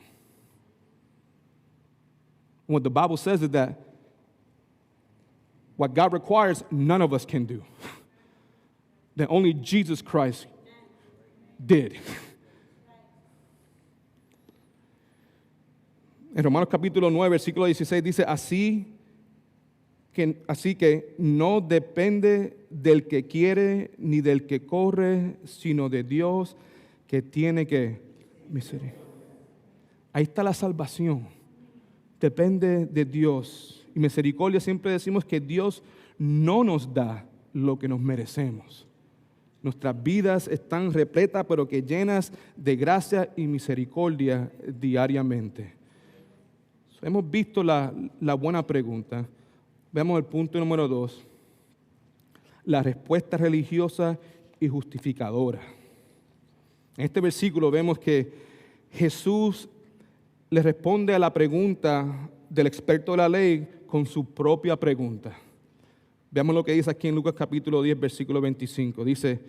And what the Bible says is that what God requires, none of us can do. That only Jesus Christ did. En Romanos capítulo 9, versículo 16 dice, así que no depende del que quiere ni del que corre, sino de Dios que tiene que misericordia. Ahí está la salvación. Depende de Dios. Y misericordia siempre decimos que Dios no nos da lo que nos merecemos. Nuestras vidas están repletas, pero que llenas de gracia y misericordia diariamente. Hemos visto la buena pregunta. Veamos el punto número 2. La respuesta religiosa y justificadora. En este versículo vemos que Jesús le responde a la pregunta del experto de la ley con su propia pregunta. Veamos lo que dice aquí en Lucas capítulo 10, versículo 25. Dice,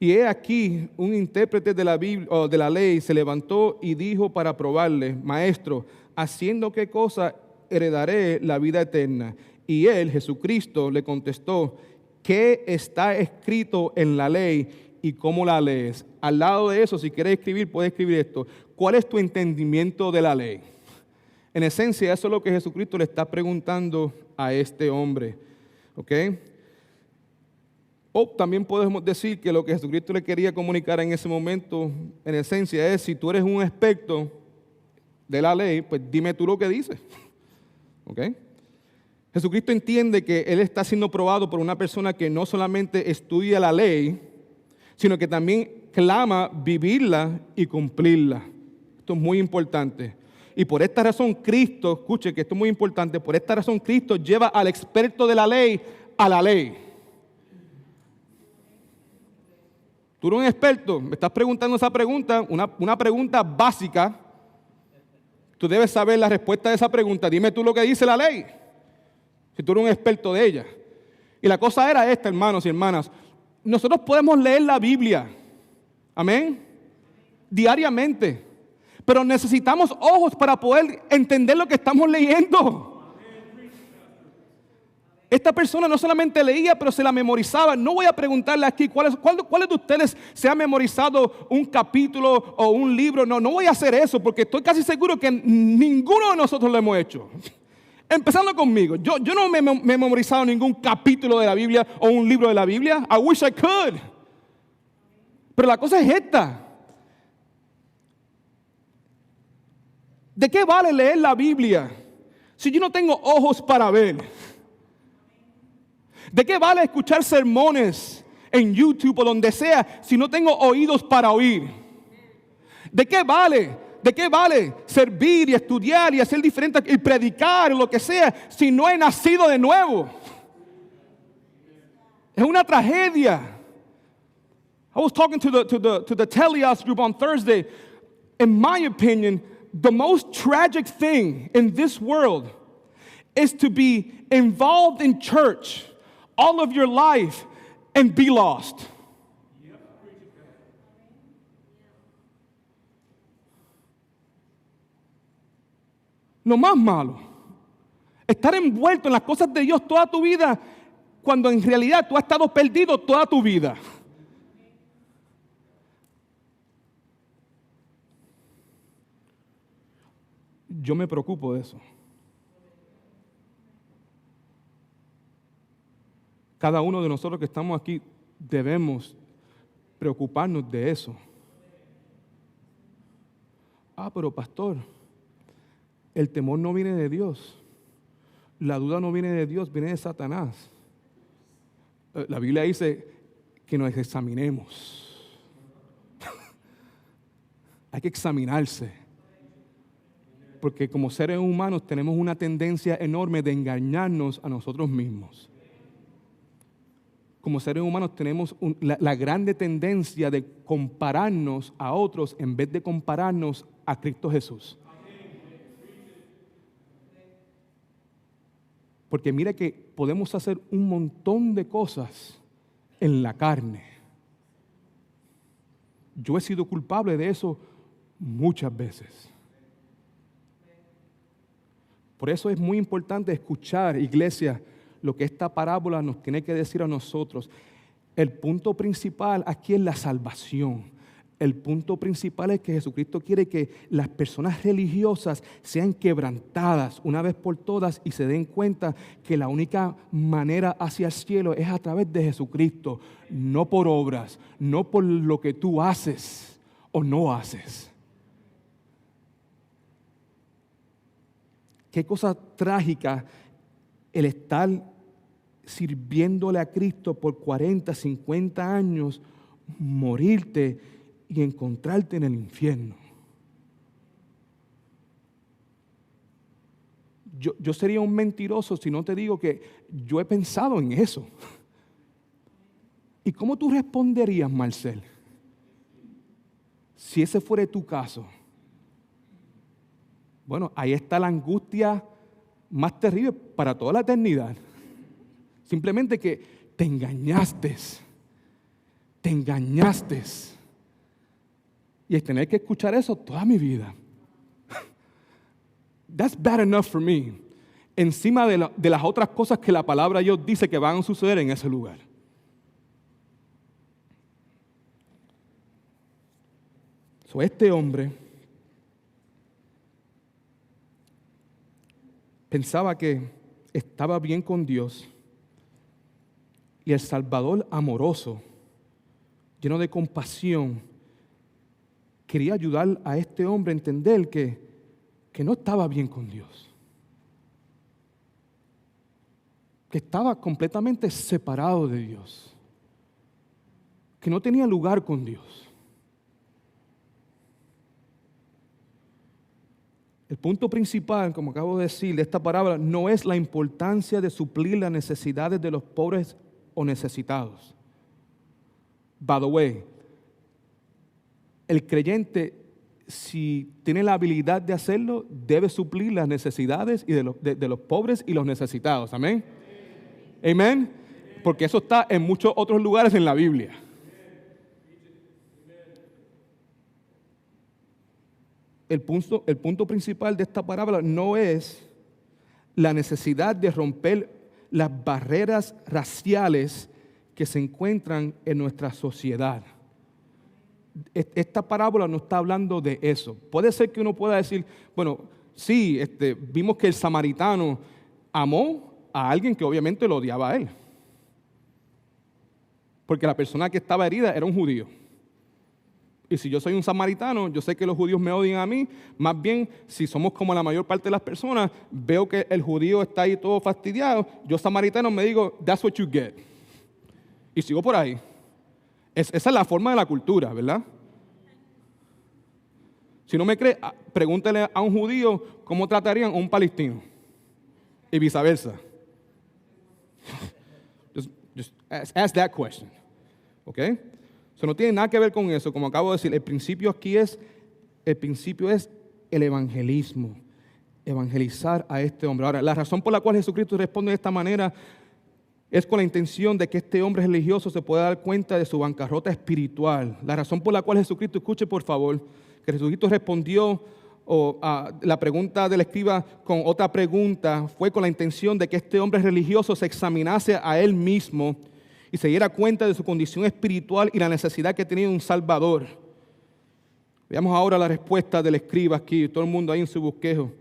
y he aquí un intérprete de la Biblia, o de la ley se levantó y dijo para probarle, maestro, ¿haciendo qué cosa heredaré la vida eterna? Y él, Jesucristo, le contestó, ¿qué está escrito en la ley y cómo la lees? Al lado de eso, si quieres escribir, puedes escribir esto. ¿Cuál es tu entendimiento de la ley? En esencia, eso es lo que Jesucristo le está preguntando a este hombre. ¿Ok? O también podemos decir que lo que Jesucristo le quería comunicar en ese momento, en esencia, es si tú eres un experto de la ley, pues dime tú lo que dices. ¿Ok? Jesucristo entiende que Él está siendo probado por una persona que no solamente estudia la ley, sino que también clama vivirla y cumplirla. Esto es muy importante. Y por esta razón Cristo, escuche que esto es muy importante, por esta razón Cristo lleva al experto de la ley a la ley. Tú eres un experto, me estás preguntando esa pregunta, una pregunta básica. Tú debes saber la respuesta de esa pregunta. Dime tú lo que dice la ley, si tú eres un experto de ella. Y la cosa era esta, hermanos y hermanas. Nosotros podemos leer la Biblia, amén, diariamente, pero necesitamos ojos para poder entender lo que estamos leyendo. Esta persona no solamente leía, pero se la memorizaba. No voy a preguntarle aquí ¿cuáles de ustedes se han memorizado un capítulo o un libro? No voy a hacer eso porque estoy casi seguro que ninguno de nosotros lo hemos hecho. Empezando conmigo, yo no me he memorizado ningún capítulo de la Biblia o un libro de la Biblia. I wish I could. Pero la cosa es esta. ¿De qué vale leer la Biblia si yo no tengo ojos para ver? ¿De qué vale escuchar sermones en YouTube o donde sea si no tengo oídos para oír? ¿De qué vale? ¿De qué vale servir y estudiar y hacer diferente y predicar o lo que sea si no he nacido de nuevo? Es una tragedia. I was talking to the Telios group on Thursday. In my opinion, the most tragic thing in this world is to be involved in church all of your life and be lost. Lo más malo, estar envuelto en las cosas de Dios toda tu vida, cuando en realidad tú has estado perdido toda tu vida. Yo me preocupo de eso. Cada uno de nosotros que estamos aquí debemos preocuparnos de eso. Pero pastor, el temor no viene de Dios. La duda no viene de Dios, viene de Satanás. La Biblia dice que nos examinemos. Hay que examinarse. Porque como seres humanos tenemos una tendencia enorme de engañarnos a nosotros mismos. Como seres humanos tenemos la grande tendencia de compararnos a otros en vez de compararnos a Cristo Jesús. Porque mira que podemos hacer un montón de cosas en la carne. Yo he sido culpable de eso muchas veces. Por eso es muy importante escuchar, iglesia, lo que esta parábola nos tiene que decir a nosotros. El punto principal aquí es la salvación. El punto principal es que Jesucristo quiere que las personas religiosas sean quebrantadas una vez por todas y se den cuenta que la única manera hacia el cielo es a través de Jesucristo, no por obras, no por lo que tú haces o no haces. Qué cosa trágica el estar sirviéndole a Cristo por 40, 50 años, morirte y encontrarte en el infierno. Yo sería un mentiroso si no te digo que yo he pensado en eso. ¿Y cómo tú responderías, Marcel? Si ese fuera tu caso. Bueno, ahí está la angustia más terrible para toda la eternidad. Simplemente que te engañaste. Te engañaste. Y el tener que escuchar eso toda mi vida. That's bad enough for me. Encima de las otras cosas que la palabra de Dios dice que van a suceder en ese lugar. Este hombre pensaba que estaba bien con Dios y el Salvador amoroso, lleno de compasión, quería ayudar a este hombre a entender que no estaba bien con Dios, que estaba completamente separado de Dios, que no tenía lugar con Dios. El punto principal, como acabo de decir, de esta parábola no es la importancia de suplir las necesidades de los pobres o necesitados. By the way, el creyente, si tiene la habilidad de hacerlo, debe suplir las necesidades y de los pobres y los necesitados. ¿Amén? ¿Amén? Porque eso está en muchos otros lugares en la Biblia. El punto principal de esta parábola no es la necesidad de romper las barreras raciales que se encuentran en nuestra sociedad. Esta parábola no está hablando de eso. Puede ser que uno pueda decir, bueno, sí, vimos que el samaritano amó a alguien que obviamente lo odiaba a él. Porque la persona que estaba herida era un judío. Y si yo soy un samaritano, yo sé que los judíos me odian a mí. Más bien, si somos como la mayor parte de las personas, veo que el judío está ahí todo fastidiado. Yo, samaritano, me digo, that's what you get. Y sigo por ahí. Esa es la forma de la cultura, ¿verdad? Si no me cree, pregúntele a un judío cómo tratarían a un palestino. Y viceversa. Just ask that question. ¿Ok? Eso no tiene nada que ver con eso, como acabo de decir. El principio aquí es el evangelismo, evangelizar a este hombre. Ahora, la razón por la cual Jesucristo responde de esta manera es con la intención de que este hombre religioso se pueda dar cuenta de su bancarrota espiritual. La razón por la cual Jesucristo, escuche por favor, que Jesucristo respondió a la pregunta del escriba con otra pregunta, fue con la intención de que este hombre religioso se examinase a él mismo y se diera cuenta de su condición espiritual y la necesidad que tenía de un Salvador. Veamos ahora la respuesta del escriba aquí, todo el mundo ahí en su bosquejo.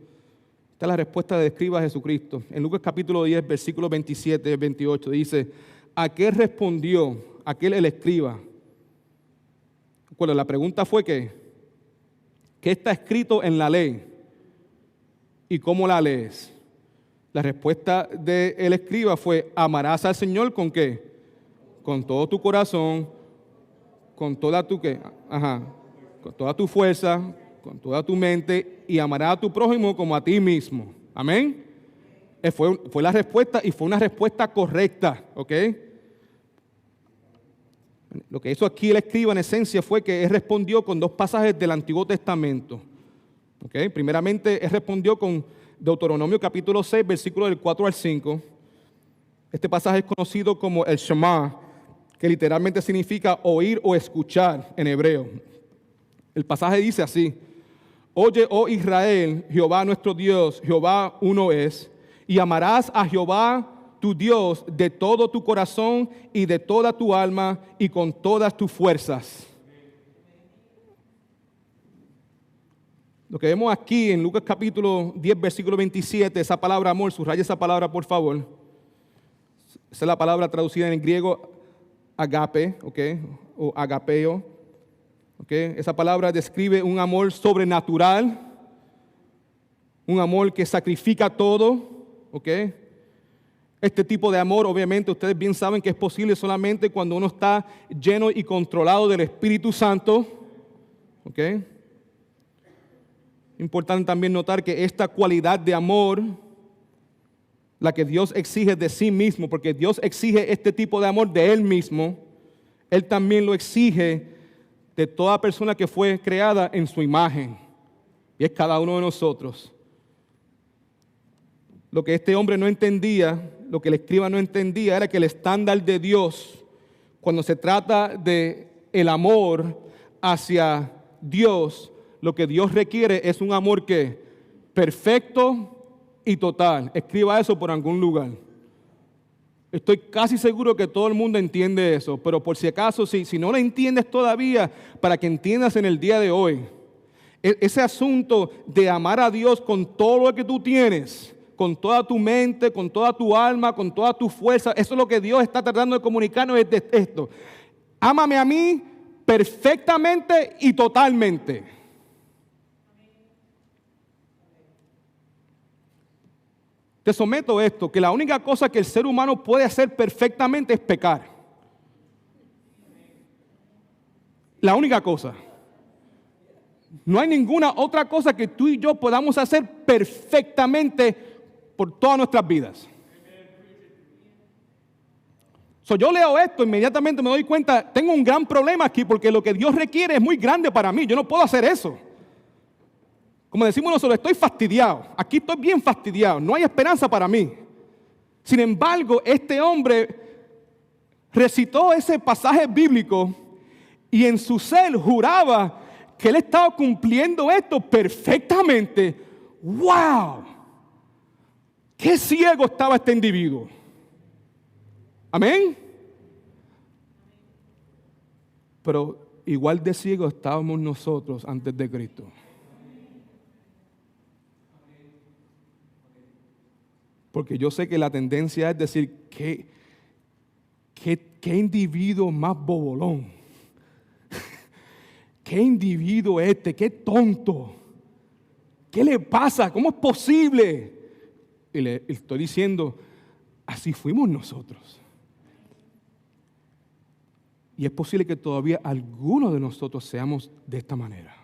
Esta es la respuesta del escriba a Jesucristo. En Lucas capítulo 10, versículo 27 y 28, dice, ¿a qué respondió aquel el escriba? Bueno, la pregunta fue ¿qué está escrito en la ley? ¿Y cómo la lees? La respuesta del escriba fue, amarás al Señor ¿con qué? Con todo tu corazón, con toda tu ¿qué? Con toda tu fuerza, con toda tu mente, y amarás a tu prójimo como a ti mismo. Amén. Fue la respuesta y fue una respuesta correcta, ¿ok? Lo que hizo aquí el escriba en esencia fue que él respondió con dos pasajes del Antiguo Testamento. ¿Ok? Primeramente, él respondió con Deuteronomio capítulo 6, versículos del 4 al 5. Este pasaje es conocido como el Shema, que literalmente significa oír o escuchar en hebreo. El pasaje dice así, Oye, oh Israel, Jehová nuestro Dios, Jehová uno es, y amarás a Jehová tu Dios de todo tu corazón y de toda tu alma y con todas tus fuerzas. Lo que vemos aquí en Lucas capítulo 10, versículo 27, esa palabra amor, subraya esa palabra por favor. Esa es la palabra traducida en el griego agape, ¿okay? O agapeo. ¿Okay? Esa palabra describe un amor sobrenatural, un amor que sacrifica todo. ¿Okay? Este tipo de amor, obviamente, ustedes bien saben que es posible solamente cuando uno está lleno y controlado del Espíritu Santo. ¿Okay? Importante también notar que esta cualidad de amor, la que Dios exige de sí mismo, porque Dios exige este tipo de amor de Él mismo, Él también lo exige de toda persona que fue creada en su imagen, y es cada uno de nosotros. Lo que este hombre no entendía, lo que el escriba no entendía, era que el estándar de Dios, cuando se trata de el amor hacia Dios, lo que Dios requiere es un amor que perfecto y total. Escriba eso por algún lugar. Estoy casi seguro que todo el mundo entiende eso, pero por si acaso, si no lo entiendes todavía, para que entiendas en el día de hoy, ese asunto de amar a Dios con todo lo que tú tienes, con toda tu mente, con toda tu alma, con toda tu fuerza, eso es lo que Dios está tratando de comunicarnos desde esto. Ámame a mí perfectamente y totalmente. Te someto a esto, que la única cosa que el ser humano puede hacer perfectamente es pecar. La única cosa. No hay ninguna otra cosa que tú y yo podamos hacer perfectamente por todas nuestras vidas. Yo leo esto, inmediatamente me doy cuenta, tengo un gran problema aquí porque lo que Dios requiere es muy grande para mí. Yo no puedo hacer eso. Como decimos nosotros, estoy fastidiado. Aquí estoy bien fastidiado. No hay esperanza para mí. Sin embargo, este hombre recitó ese pasaje bíblico y en su ser juraba que él estaba cumpliendo esto perfectamente. ¡Wow! ¡Qué ciego estaba este individuo! ¿Amén? Pero igual de ciegos estábamos nosotros antes de Cristo. Porque yo sé que la tendencia es decir, ¿qué individuo más bobolón? ¿Qué individuo este? ¿Qué tonto? ¿Qué le pasa? ¿Cómo es posible? Y le estoy diciendo, así fuimos nosotros. Y es posible que todavía algunos de nosotros seamos de esta manera.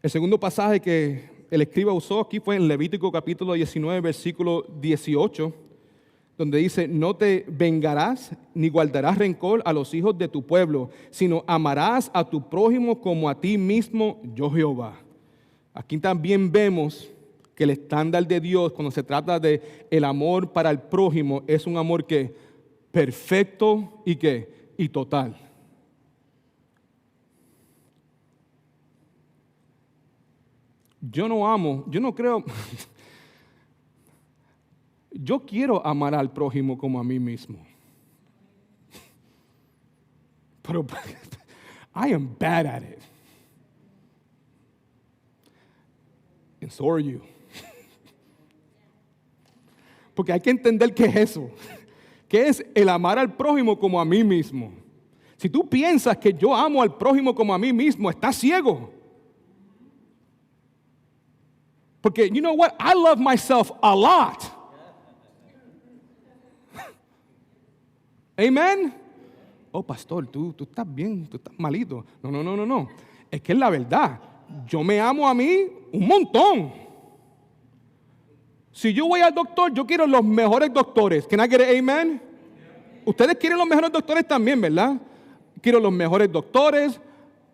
El segundo pasaje que el escriba usó aquí fue en Levítico capítulo 19, versículo 18, donde dice, no te vengarás ni guardarás rencor a los hijos de tu pueblo, sino amarás a tu prójimo como a ti mismo, yo Jehová. Aquí también vemos que el estándar de Dios cuando se trata de el amor para el prójimo es un amor que perfecto y total. Yo no creo, yo quiero amar al prójimo como a mí mismo. Pero I am bad at it. And so are you. Porque hay que entender qué es eso. ¿Qué es el amar al prójimo como a mí mismo? Si tú piensas que yo amo al prójimo como a mí mismo, estás ciego. Porque, you know what? I love myself a lot. Amen. Oh, pastor, tú estás bien, tú estás malito. No. Es que es la verdad. Yo me amo a mí un montón. Si yo voy al doctor, yo quiero los mejores doctores. Can I get an amen? Ustedes quieren los mejores doctores también, ¿verdad? Quiero los mejores doctores,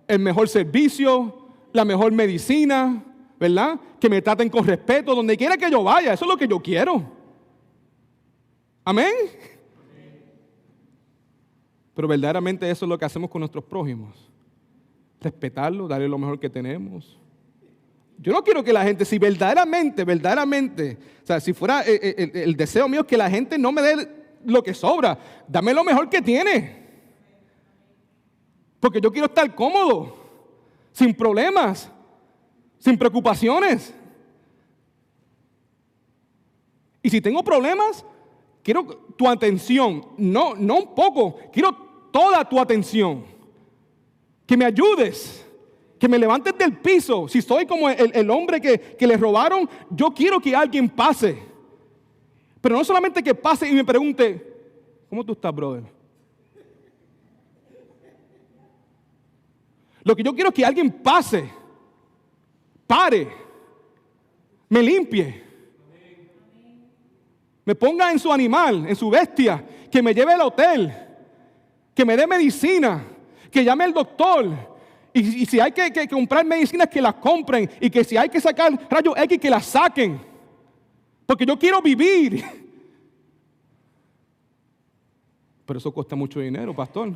el mejor servicio, la mejor medicina, ¿verdad? Que me traten con respeto donde quiera que yo vaya. Eso es lo que yo quiero. Amén. Pero verdaderamente eso es lo que hacemos con nuestros prójimos. Respetarlo, darle lo mejor que tenemos. Yo no quiero que la gente, si verdaderamente, o sea, si fuera el deseo mío es que la gente no me dé lo que sobra, dame lo mejor que tiene. Porque yo quiero estar cómodo, sin problemas, sin preocupaciones. Y si tengo problemas, quiero tu atención, no un poco, quiero toda tu atención. Que me ayudes, que me levantes del piso. Si soy como el hombre que le robaron, yo quiero que alguien pase. Pero no solamente que pase y me pregunte, ¿cómo tú estás, brother? Lo que yo quiero es que alguien pase, pare, me limpie, me ponga en su animal, en su bestia, que me lleve al hotel, que me dé medicina, que llame al doctor. Y si hay que comprar medicinas, que las compren. Y que si hay que sacar rayos X, que las saquen. Porque yo quiero vivir. Pero eso cuesta mucho dinero, pastor.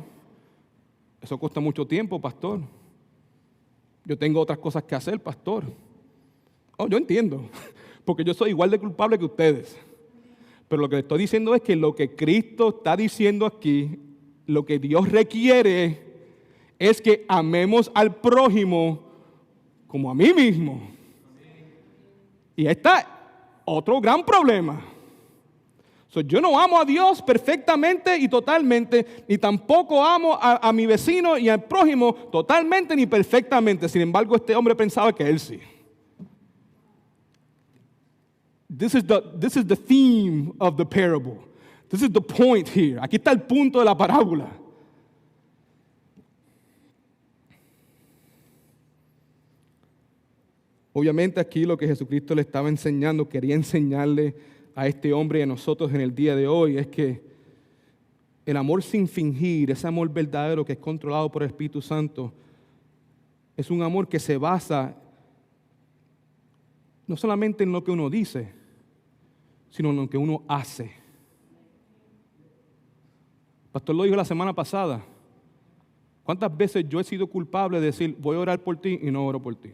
Eso cuesta mucho tiempo, pastor. Yo tengo otras cosas que hacer, pastor. Oh, yo entiendo. Porque yo soy igual de culpable que ustedes. Pero lo que le estoy diciendo es que lo que Cristo está diciendo aquí, lo que Dios requiere es que amemos al prójimo como a mí mismo. Y ahí está otro gran problema. Yo no amo a Dios perfectamente y totalmente, ni tampoco amo a mi vecino y al prójimo totalmente ni perfectamente. Sin embargo, este hombre pensaba que él sí. This is the theme of the parable. This is the point here. Aquí está el punto de la parábola. Obviamente aquí lo que Jesucristo le estaba enseñando, quería enseñarle a este hombre y a nosotros en el día de hoy, es que el amor sin fingir, ese amor verdadero que es controlado por el Espíritu Santo, es un amor que se basa no solamente en lo que uno dice, sino en lo que uno hace. El pastor lo dijo la semana pasada. ¿Cuántas veces yo he sido culpable de decir, voy a orar por ti y no oro por ti?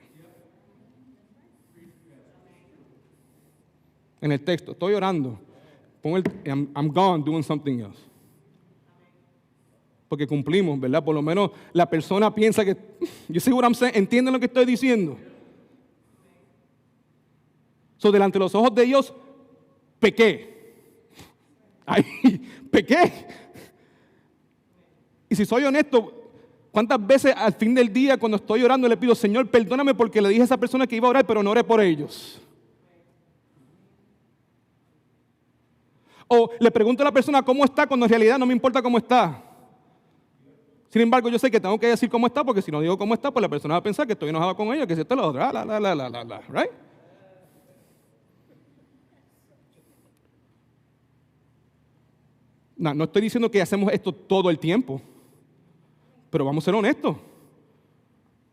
En el texto, estoy orando. I'm gone doing something else. Porque cumplimos, ¿verdad? Por lo menos la persona piensa que, you see what I'm saying, entienden lo que estoy diciendo. Delante de los ojos de Dios, pequé. Ay, pequé. Y si soy honesto, ¿cuántas veces al fin del día cuando estoy orando le pido, Señor, perdóname porque le dije a esa persona que iba a orar, pero no oré por ellos? O le pregunto a la persona cómo está cuando en realidad no me importa cómo está. Sin embargo, yo sé que tengo que decir cómo está, porque si no digo cómo está, pues la persona va a pensar que estoy enojado con ella, que si esto es lo otro, right? No estoy diciendo que hacemos esto todo el tiempo, pero vamos a ser honestos.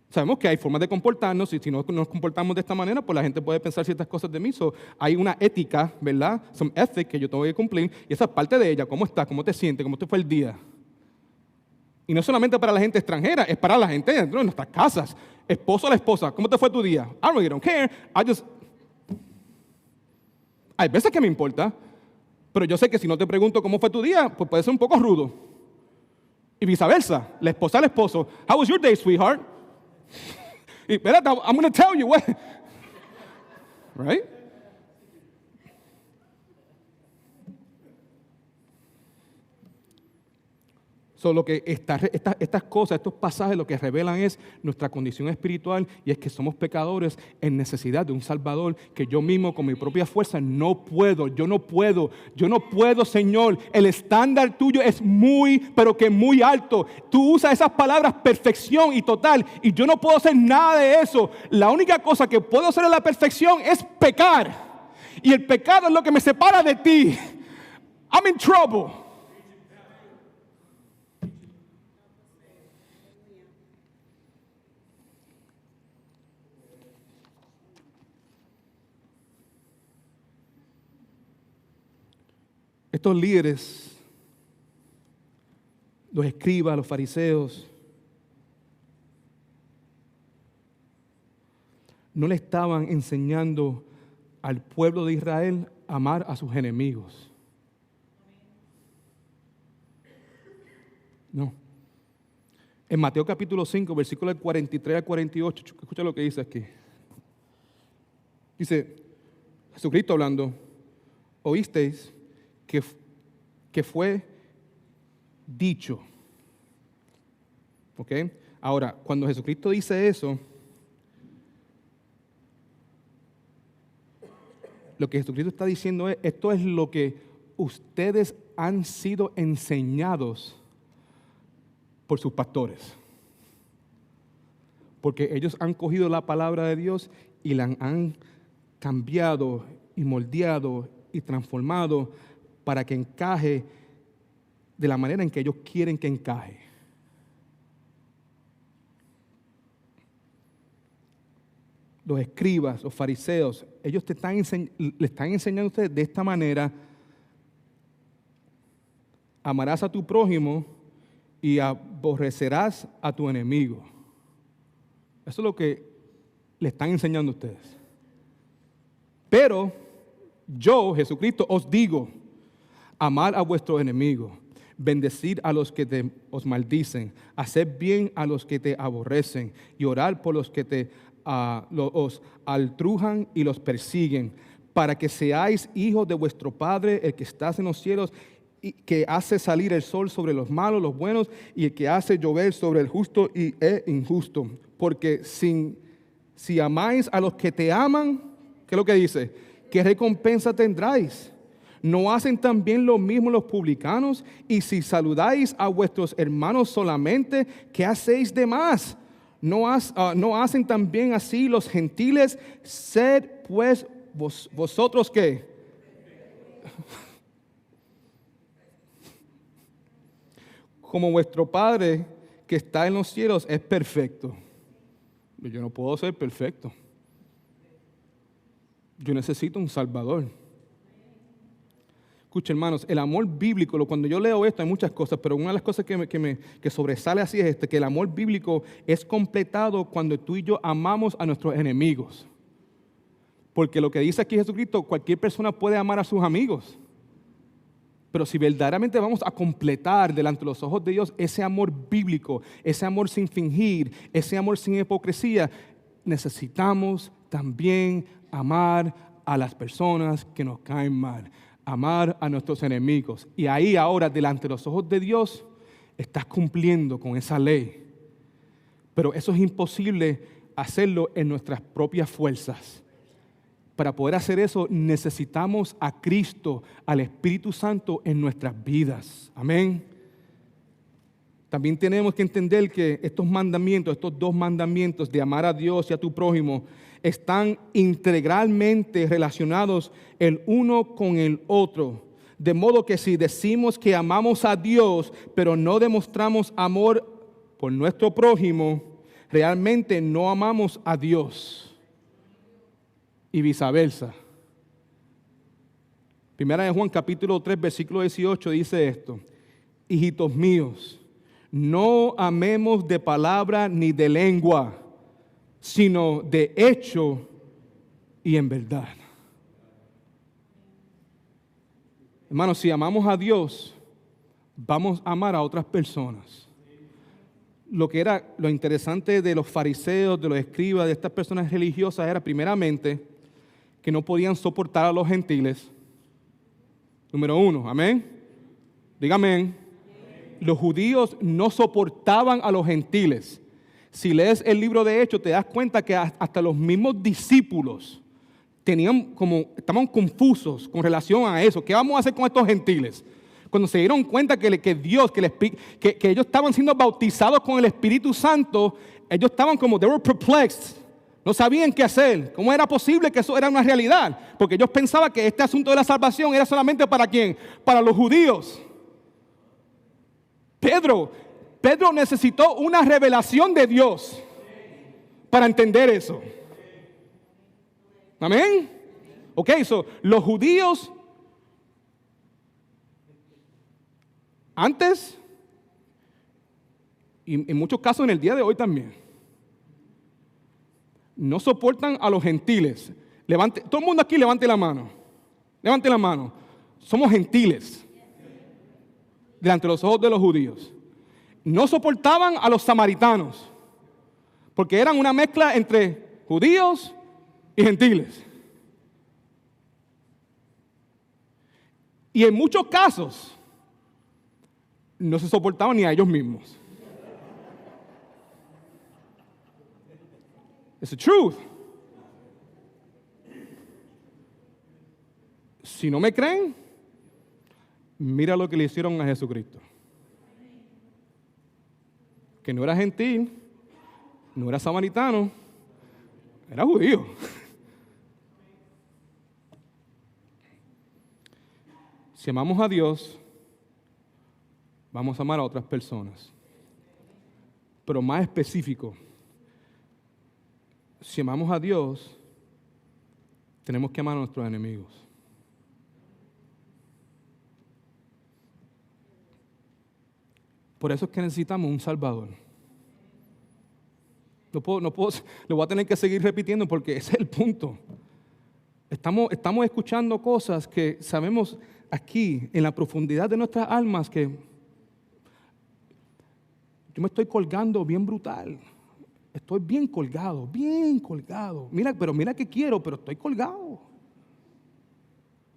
Sabemos que hay formas de comportarnos, y si no nos comportamos de esta manera, pues la gente puede pensar ciertas cosas de mí. Hay una ética, ¿verdad? Some ethics que yo tengo que cumplir, y esa es parte de ella. ¿Cómo estás? ¿Cómo te sientes? ¿Cómo te fue el día? Y no solamente para la gente extranjera, es para la gente dentro de nuestras casas. Esposo a la esposa, ¿cómo te fue tu día? I really don't care. Hay veces que me importa, pero yo sé que si no te pregunto cómo fue tu día, pues puede ser un poco rudo. Y viceversa, la esposa al esposo. How was your day, sweetheart? Y espérate, I'm going to tell you what. Right? Lo que estas cosas, estos pasajes, lo que revelan es nuestra condición espiritual, y es que somos pecadores en necesidad de un Salvador que yo mismo con mi propia fuerza no puedo, yo no puedo, Señor. El estándar tuyo es muy, pero que muy alto. Tú usas esas palabras perfección y total, y yo no puedo hacer nada de eso. La única cosa que puedo hacer en la perfección es pecar, y el pecado es lo que me separa de ti. I'm in trouble. Estos líderes los escribas, los fariseos, no le estaban enseñando al pueblo de Israel a amar a sus enemigos. No. En Mateo capítulo 5, versículos 43 al 48, escucha lo que dice aquí. Dice, Jesucristo hablando, oísteis que fue dicho. ¿Ok? Ahora, cuando Jesucristo dice eso, lo que Jesucristo está diciendo es, esto es lo que ustedes han sido enseñados por sus pastores. Porque ellos han cogido la palabra de Dios y la han cambiado y moldeado y transformado para que encaje de la manera en que ellos quieren que encaje. Los escribas, los fariseos, ellos le están enseñando a ustedes de esta manera: amarás a tu prójimo y aborrecerás a tu enemigo. Eso es lo que le están enseñando a ustedes. Pero yo, Jesucristo, os digo, amad a vuestros enemigos, bendecid a los que os maldicen, haced bien a los que te aborrecen y orad por los que os altrujan y los persiguen, para que seáis hijos de vuestro Padre, el que está en los cielos, y que hace salir el sol sobre los malos, los buenos, y el que hace llover sobre el justo y el injusto. Porque si amáis a los que te aman, ¿qué es lo que dice? ¿Qué recompensa tendráis? ¿No hacen también lo mismo los publicanos? Y si saludáis a vuestros hermanos solamente, ¿qué hacéis de más? ¿No hacen también así los gentiles? Sed pues vosotros ¿qué? Como vuestro Padre que está en los cielos es perfecto. Yo no puedo ser perfecto. Yo necesito un Salvador. Escuchen, hermanos, el amor bíblico, cuando yo leo esto hay muchas cosas, pero una de las cosas que sobresale así es que el amor bíblico es completado cuando tú y yo amamos a nuestros enemigos. Porque lo que dice aquí Jesucristo, cualquier persona puede amar a sus amigos. Pero si verdaderamente vamos a completar delante de los ojos de Dios ese amor bíblico, ese amor sin fingir, ese amor sin hipocresía, necesitamos también amar a las personas que nos caen mal, amar a nuestros enemigos. Y ahí ahora, delante de los ojos de Dios, estás cumpliendo con esa ley. Pero eso es imposible hacerlo en nuestras propias fuerzas. Para poder hacer eso necesitamos a Cristo, al Espíritu Santo en nuestras vidas. Amén. También tenemos que entender que estos mandamientos, estos dos mandamientos de amar a Dios y a tu prójimo, están integralmente relacionados el uno con el otro. De modo que si decimos que amamos a Dios, pero no demostramos amor por nuestro prójimo, realmente no amamos a Dios. Y viceversa. Primera de Juan capítulo 3 versículo 18 dice esto: hijitos míos, no amemos de palabra ni de lengua, sino de hecho y en verdad. Hermanos, si amamos a Dios, vamos a amar a otras personas. Lo que era lo interesante de los fariseos, de los escribas, de estas personas religiosas era primeramente que no podían soportar a los gentiles. Número uno, amén. Dígame. Amén. Los judíos no soportaban a los gentiles. Si lees el libro de Hechos, te das cuenta que hasta los mismos discípulos estaban confusos con relación a eso. ¿Qué vamos a hacer con estos gentiles? Cuando se dieron cuenta que ellos estaban siendo bautizados con el Espíritu Santo, ellos estaban they were perplexed. No sabían qué hacer. ¿Cómo era posible que eso era una realidad? Porque ellos pensaban que este asunto de la salvación era solamente ¿para quién? Para los judíos. Pedro necesitó una revelación de Dios para entender eso. ¿Amén? Ok, los judíos antes y en muchos casos en el día de hoy también. No soportan a los gentiles. Todo el mundo aquí levante la mano. Levante la mano. Somos gentiles delante de los ojos de los judíos. No soportaban a los samaritanos, porque eran una mezcla entre judíos y gentiles. Y en muchos casos no se soportaban ni a ellos mismos. It's the truth. Si no me creen, mira lo que le hicieron a Jesucristo. Que no era gentil, no era samaritano, era judío. Si amamos a Dios, vamos a amar a otras personas. Pero más específico, si amamos a Dios, tenemos que amar a nuestros enemigos. Por eso es que necesitamos un Salvador. No puedo, lo voy a tener que seguir repitiendo porque ese es el punto. Estamos escuchando cosas que sabemos aquí, en la profundidad de nuestras almas, que yo me estoy colgando bien brutal. Estoy bien colgado, bien colgado. Mira que quiero, pero estoy colgado.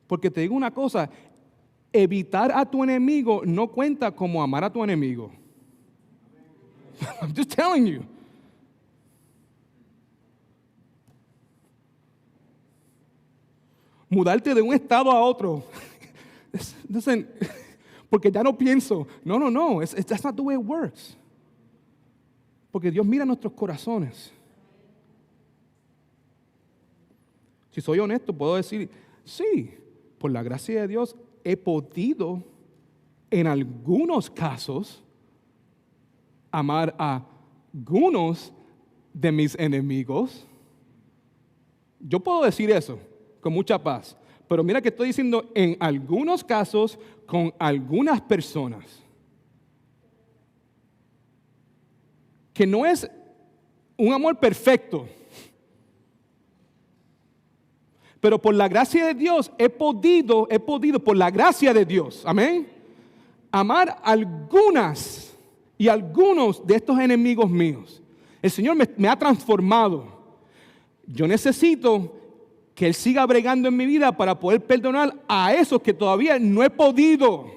Porque te digo una cosa, evitar a tu enemigo no cuenta como amar a tu enemigo. I'm just telling you. Mudarte de un estado a otro. Porque ya no pienso. No. That's not the way it works. Porque Dios mira nuestros corazones. Si soy honesto, puedo decir, sí, por la gracia de Dios he podido, en algunos casos, amar a algunos de mis enemigos. Yo puedo decir eso con mucha paz. Pero mira que estoy diciendo en algunos casos con algunas personas. Que no es un amor perfecto. Pero por la gracia de Dios he podido, por la gracia de Dios, amén, amar algunas y algunos de estos enemigos míos. El Señor me ha transformado. Yo necesito que Él siga bregando en mi vida para poder perdonar a esos que todavía no he podido,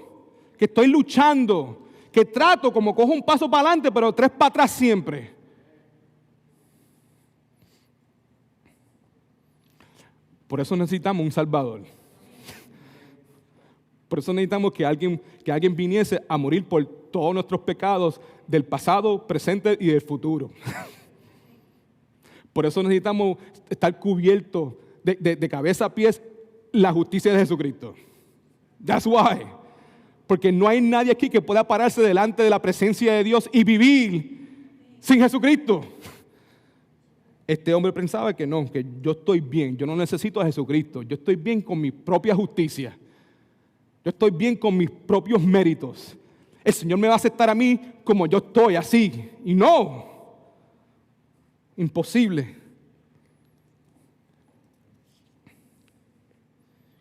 que estoy luchando, que trato como cojo un paso para adelante, pero 3 para atrás siempre. Por eso necesitamos un Salvador. Por eso necesitamos que alguien viniese a morir por todos nuestros pecados del pasado, presente y del futuro. Por eso necesitamos estar cubiertos de cabeza a pies la justicia de Jesucristo. That's why. Porque no hay nadie aquí que pueda pararse delante de la presencia de Dios y vivir sin Jesucristo. Este hombre pensaba que no, que yo estoy bien, yo no necesito a Jesucristo, yo estoy bien con mi propia justicia, yo estoy bien con mis propios méritos. El Señor me va a aceptar a mí como yo estoy, así. Y no, imposible.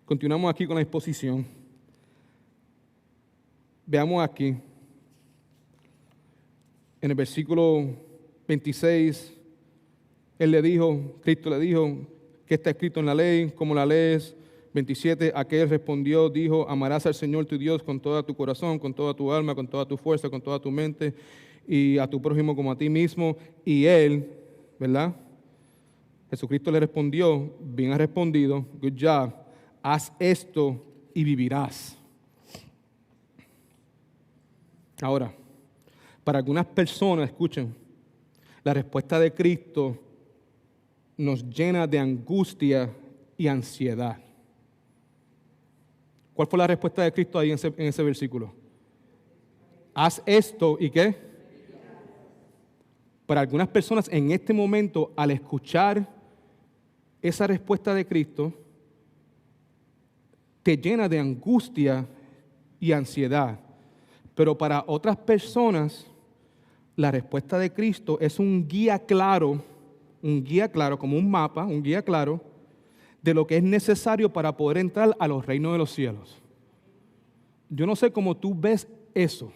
Continuamos aquí con la exposición. Veamos aquí, en el versículo 26, Cristo le dijo, ¿qué está escrito en la ley? ¿Cómo la lees? 27, aquel respondió, dijo, amarás al Señor tu Dios con todo tu corazón, con toda tu alma, con toda tu fuerza, con toda tu mente, y a tu prójimo como a ti mismo. Y él, ¿verdad? Jesucristo le respondió, bien has respondido, good job, haz esto y vivirás. Ahora, para algunas personas, escuchen, la respuesta de Cristo nos llena de angustia y ansiedad. ¿Cuál fue la respuesta de Cristo ahí en ese versículo? Haz esto y ¿qué? Para algunas personas en este momento, al escuchar esa respuesta de Cristo, te llena de angustia y ansiedad. Pero para otras personas, la respuesta de Cristo es un guía claro, como un mapa, un guía claro, de lo que es necesario para poder entrar a los reinos de los cielos. Yo no sé cómo tú ves eso.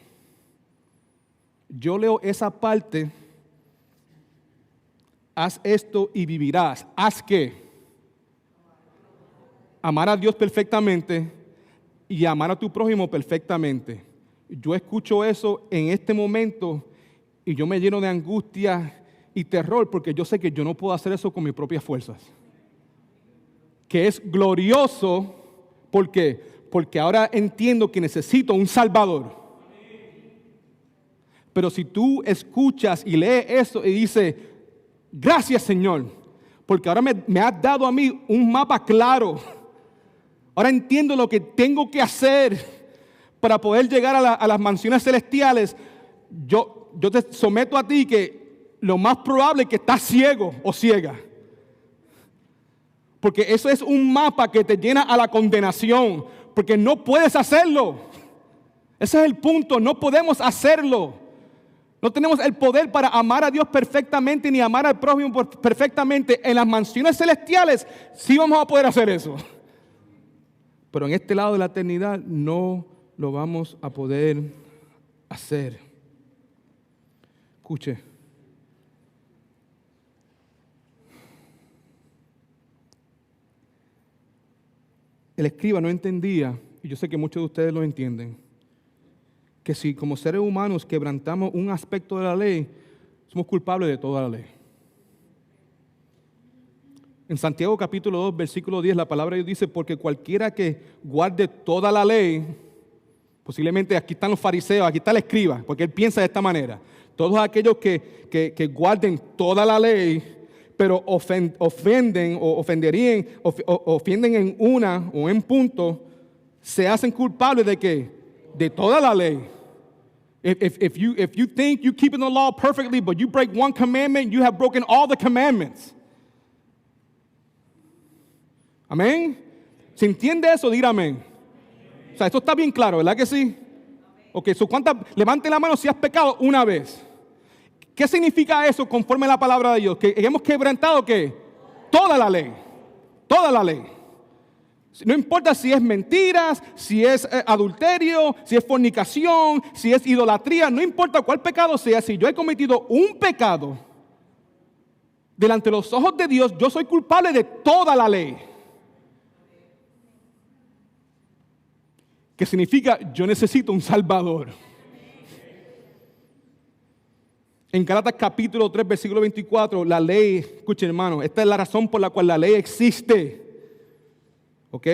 Yo leo esa parte, haz esto y vivirás. ¿Haz qué? Amar a Dios perfectamente y amar a tu prójimo perfectamente. Yo escucho eso en este momento y yo me lleno de angustia y terror porque yo sé que yo no puedo hacer eso con mis propias fuerzas. Que es glorioso, ¿por qué? Porque ahora entiendo que necesito un Salvador. Pero si tú escuchas y lees eso y dices, gracias Señor, porque ahora me has dado a mí un mapa claro. Ahora entiendo lo que tengo que hacer para poder llegar a las mansiones celestiales. Yo te someto a ti que lo más probable es que estás ciego o ciega. Porque eso es un mapa que te llena a la condenación. Porque no puedes hacerlo. Ese es el punto, no podemos hacerlo. No tenemos el poder para amar a Dios perfectamente ni amar al prójimo perfectamente. En las mansiones celestiales sí vamos a poder hacer eso. Pero en este lado de la eternidad no lo vamos a poder hacer. Escuche. El escriba no entendía, y yo sé que muchos de ustedes lo entienden, que si como seres humanos quebrantamos un aspecto de la ley, somos culpables de toda la ley. En Santiago capítulo 2, versículo 10, la palabra de Dios dice, porque cualquiera que guarde toda la ley, posiblemente aquí están los fariseos, aquí está el escriba, porque él piensa de esta manera. Todos aquellos que guarden toda la ley, pero ofenden en una o en punto, se hacen culpables de ¿qué? De toda la ley. If you think you're keeping the law perfectly, but you break one commandment, you have broken all the commandments. Amén. ¿Se entiende eso? Diga amén. O sea, esto está bien claro, ¿verdad que sí? Ok, levante la mano si has pecado una vez. ¿Qué significa eso conforme a la palabra de Dios? Que hemos quebrantado ¿qué? Toda la ley. Toda la ley. No importa si es mentiras, si es adulterio, si es fornicación, si es idolatría, no importa cuál pecado sea, si yo he cometido un pecado delante de los ojos de Dios, yo soy culpable de toda la ley. ¿Qué significa? Yo necesito un Salvador. En Gálatas capítulo 3, versículo 24, la ley, escuchen hermano, esta es la razón por la cual la ley existe. ¿Ok?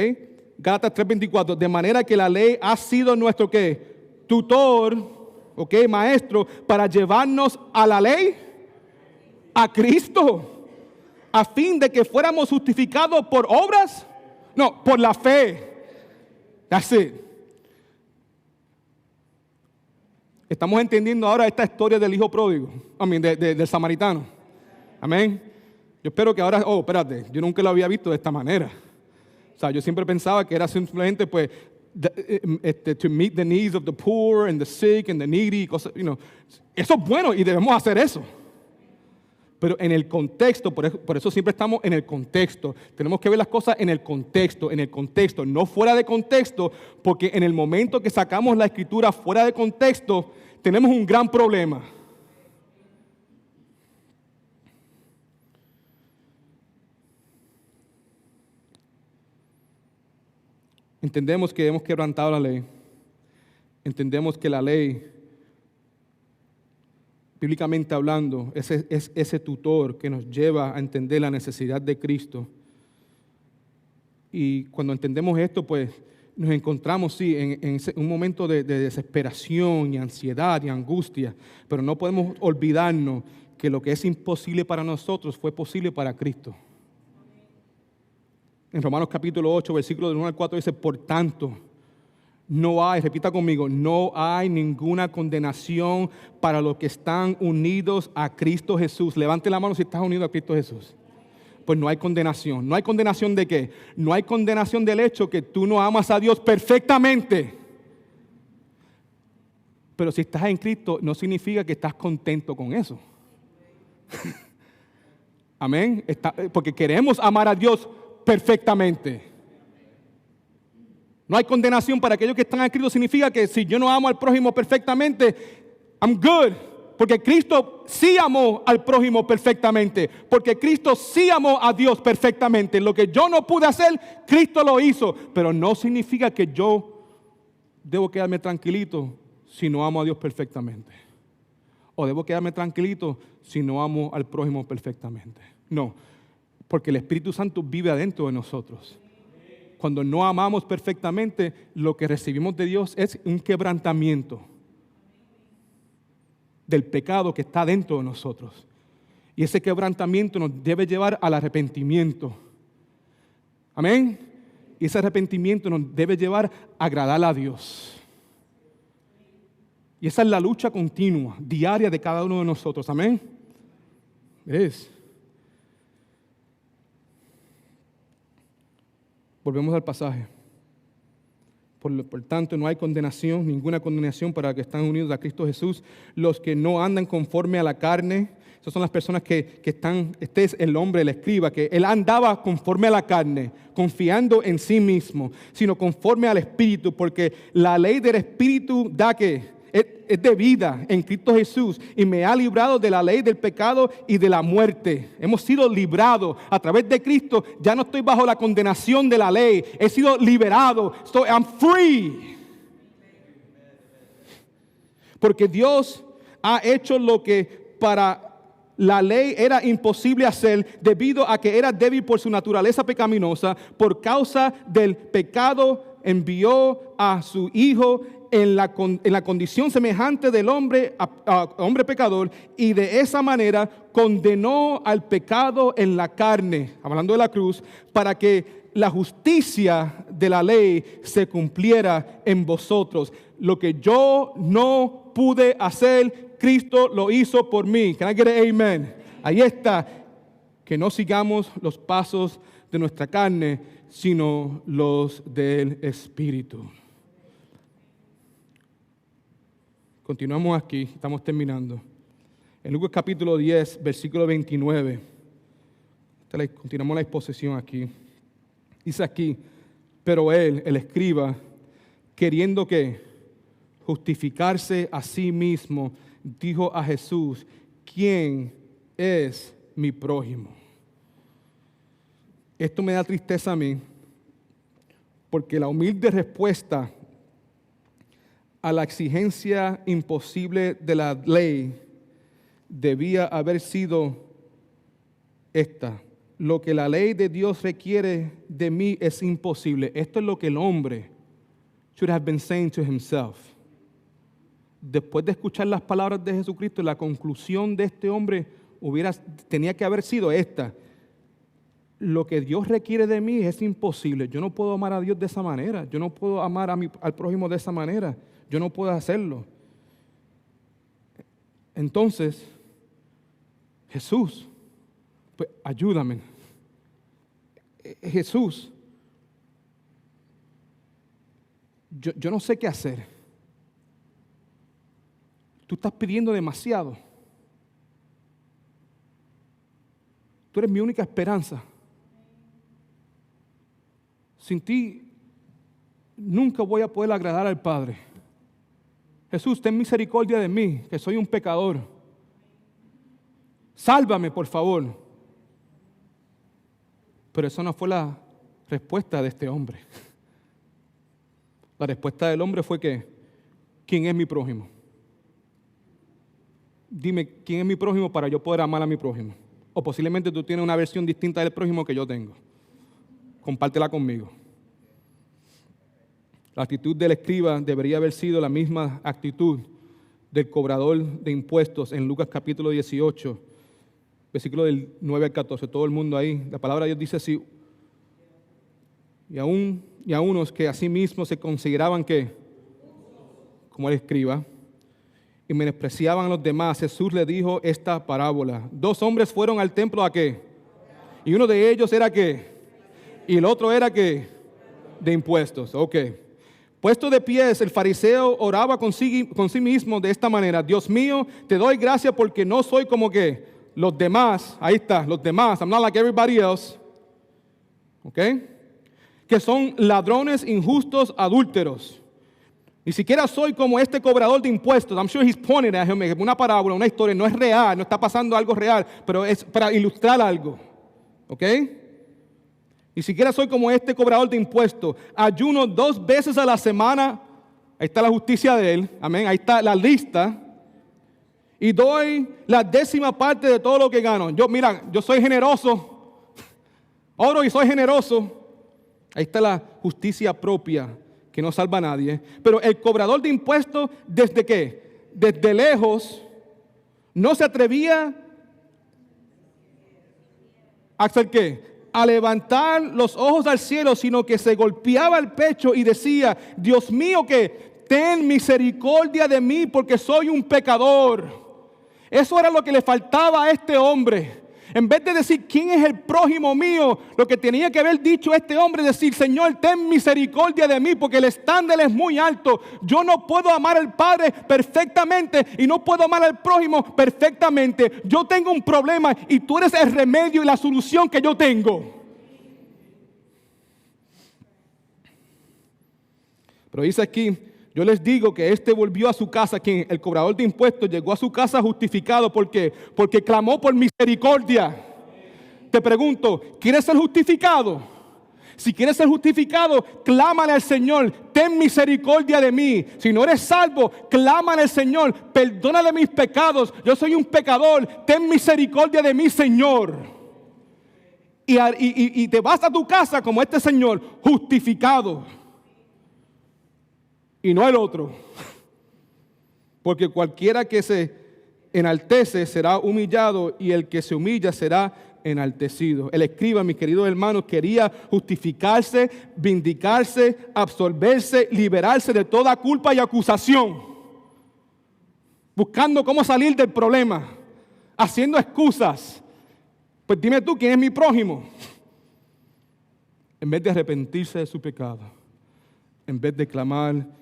Gálatas 3:24, de manera que la ley ha sido nuestro ¿qué? Tutor, ¿ok? Maestro, para llevarnos a la ley, a Cristo, a fin de que fuéramos justificados por obras, no, por la fe. That's it. Estamos entendiendo ahora esta historia del hijo pródigo, del samaritano. Amén. Yo espero que ahora, espérate, yo nunca lo había visto de esta manera. O sea, yo siempre pensaba que era simplemente, pues, to meet the needs of the poor and the sick and the needy, cosas, Eso es bueno y debemos hacer eso. Pero en el contexto, por eso siempre estamos en el contexto. Tenemos que ver las cosas en el contexto, no fuera de contexto, porque en el momento que sacamos la escritura fuera de contexto, tenemos un gran problema. Entendemos que hemos quebrantado la ley. Entendemos que la ley, bíblicamente hablando, es ese tutor que nos lleva a entender la necesidad de Cristo. Y cuando entendemos esto, pues nos encontramos, sí, en un momento de desesperación y ansiedad y angustia, pero no podemos olvidarnos que lo que es imposible para nosotros fue posible para Cristo. En Romanos capítulo 8, versículo del 1 al 4 dice, por tanto, no hay, repita conmigo, no hay ninguna condenación para los que están unidos a Cristo Jesús. Levante la mano si estás unido a Cristo Jesús. Pues no hay condenación. ¿No hay condenación de qué? No hay condenación del hecho que tú no amas a Dios perfectamente. Pero si estás en Cristo, no significa que estás contento con eso. Amén. Porque queremos amar a Dios perfectamente. No hay condenación para aquellos que están en Cristo. Significa que si yo no amo al prójimo perfectamente, I'm good. Porque Cristo sí amó al prójimo perfectamente. Porque Cristo sí amó a Dios perfectamente. Lo que yo no pude hacer, Cristo lo hizo. Pero no significa que yo debo quedarme tranquilito si no amo a Dios perfectamente. O debo quedarme tranquilito si no amo al prójimo perfectamente. No, porque el Espíritu Santo vive adentro de nosotros. Cuando no amamos perfectamente, lo que recibimos de Dios es un quebrantamiento del pecado que está dentro de nosotros. Y ese quebrantamiento nos debe llevar al arrepentimiento. Amén. Y ese arrepentimiento nos debe llevar a agradar a Dios. Y esa es la lucha continua, diaria de cada uno de nosotros. Amén. Volvemos al pasaje. Por tanto, no hay condenación, ninguna condenación para los que están unidos a Cristo Jesús. Los que no andan conforme a la carne, esas son las personas que están, este es el hombre, el escriba, que él andaba conforme a la carne, confiando en sí mismo, sino conforme al Espíritu, porque la ley del Espíritu da que es de vida en Cristo Jesús y me ha librado de la ley del pecado y de la muerte. Hemos sido librados a través de Cristo. Ya no estoy bajo la condenación de la ley. He sido liberado. I'm free. Porque Dios ha hecho lo que para la ley era imposible hacer debido a que era débil por su naturaleza pecaminosa. Por causa del pecado envió a su Hijo en la condición semejante del hombre, hombre pecador, y de esa manera condenó al pecado en la carne, hablando de la cruz, para que la justicia de la ley se cumpliera en vosotros. Lo que yo no pude hacer, Cristo lo hizo por mí. Can I get an amen? Ahí está. Que no sigamos los pasos de nuestra carne, sino los del Espíritu. Continuamos aquí, estamos terminando. En Lucas capítulo 10, versículo 29. Continuamos la exposición aquí. Dice aquí, pero él, el escriba, queriendo que justificarse a sí mismo, dijo a Jesús, ¿quién es mi prójimo? Esto me da tristeza a mí, porque la humilde respuesta a la exigencia imposible de la ley debía haber sido esta: lo que la ley de Dios requiere de mí es imposible. Esto es lo que el hombre should have been saying to himself. Después de escuchar las palabras de Jesucristo, la conclusión de este hombre tenía que haber sido esta: lo que Dios requiere de mí es imposible. Yo no puedo amar a Dios de esa manera. Yo no puedo amar al prójimo de esa manera. Yo no puedo hacerlo. Entonces, Jesús, pues ayúdame. Jesús, yo no sé qué hacer. Tú estás pidiendo demasiado. Tú eres mi única esperanza. Sin ti, nunca voy a poder agradar al Padre. Jesús, ten misericordia de mí, que soy un pecador. Sálvame, por favor. Pero esa no fue la respuesta de este hombre. La respuesta del hombre fue que, ¿quién es mi prójimo? Dime, ¿quién es mi prójimo para yo poder amar a mi prójimo? O posiblemente tú tienes una versión distinta del prójimo que yo tengo. Compártela conmigo. La actitud del escriba debería haber sido la misma actitud del cobrador de impuestos en Lucas capítulo 18, versículo del 9 al 14. Todo el mundo ahí. La palabra de Dios dice así: y a unos que a sí mismos se consideraban que, como el escriba, y menospreciaban a los demás, Jesús le dijo esta parábola. 2 hombres fueron al templo ¿a qué? Y uno de ellos era ¿qué? Y el otro era ¿qué? De impuestos. Ok. Puesto de pies, el fariseo oraba con sí mismo de esta manera: Dios mío, te doy gracias porque no soy como que los demás. Ahí está, los demás. I'm not like everybody else. ¿Ok? Que son ladrones, injustos, adúlteros. Ni siquiera soy como este cobrador de impuestos. I'm sure he's pointing at him. Una parábola, una historia, no es real, no está pasando algo real, pero es para ilustrar algo. ¿Ok? Ni siquiera soy como este cobrador de impuestos. Ayuno 2 veces a la semana. Ahí está la justicia de él. Amén. Ahí está la lista. Y doy la 10ª parte de todo lo que gano. Yo soy generoso. Oro y soy generoso. Ahí está la justicia propia que no salva a nadie. Pero el cobrador de impuestos, ¿desde qué? Desde lejos, no se atrevía a hacer qué, a levantar los ojos al cielo, sino que se golpeaba el pecho y decía: Dios mío, que ten misericordia de mí porque soy un pecador. Eso era lo que le faltaba a este hombre. En vez de decir quién es el prójimo mío, lo que tenía que haber dicho este hombre es decir: Señor, ten misericordia de mí porque el estándar es muy alto. Yo no puedo amar al Padre perfectamente y no puedo amar al prójimo perfectamente. Yo tengo un problema y tú eres el remedio y la solución que yo tengo. Pero dice aquí: yo les digo que este volvió a su casa, quien el cobrador de impuestos llegó a su casa justificado. ¿Por qué? Porque clamó por misericordia. Te pregunto, ¿quieres ser justificado? Si quieres ser justificado, clámale al Señor: ten misericordia de mí. Si no eres salvo, clámale al Señor: perdónale mis pecados. Yo soy un pecador, ten misericordia de mí, Señor. Y te vas a tu casa como este señor, justificado. Y no el otro. Porque cualquiera que se enaltece será humillado, y el que se humilla será enaltecido. El escriba, mis queridos hermanos, quería justificarse, vindicarse, absolverse, liberarse de toda culpa y acusación. Buscando cómo salir del problema, haciendo excusas. Pues dime tú, ¿quién es mi prójimo? En vez de arrepentirse de su pecado, en vez de clamar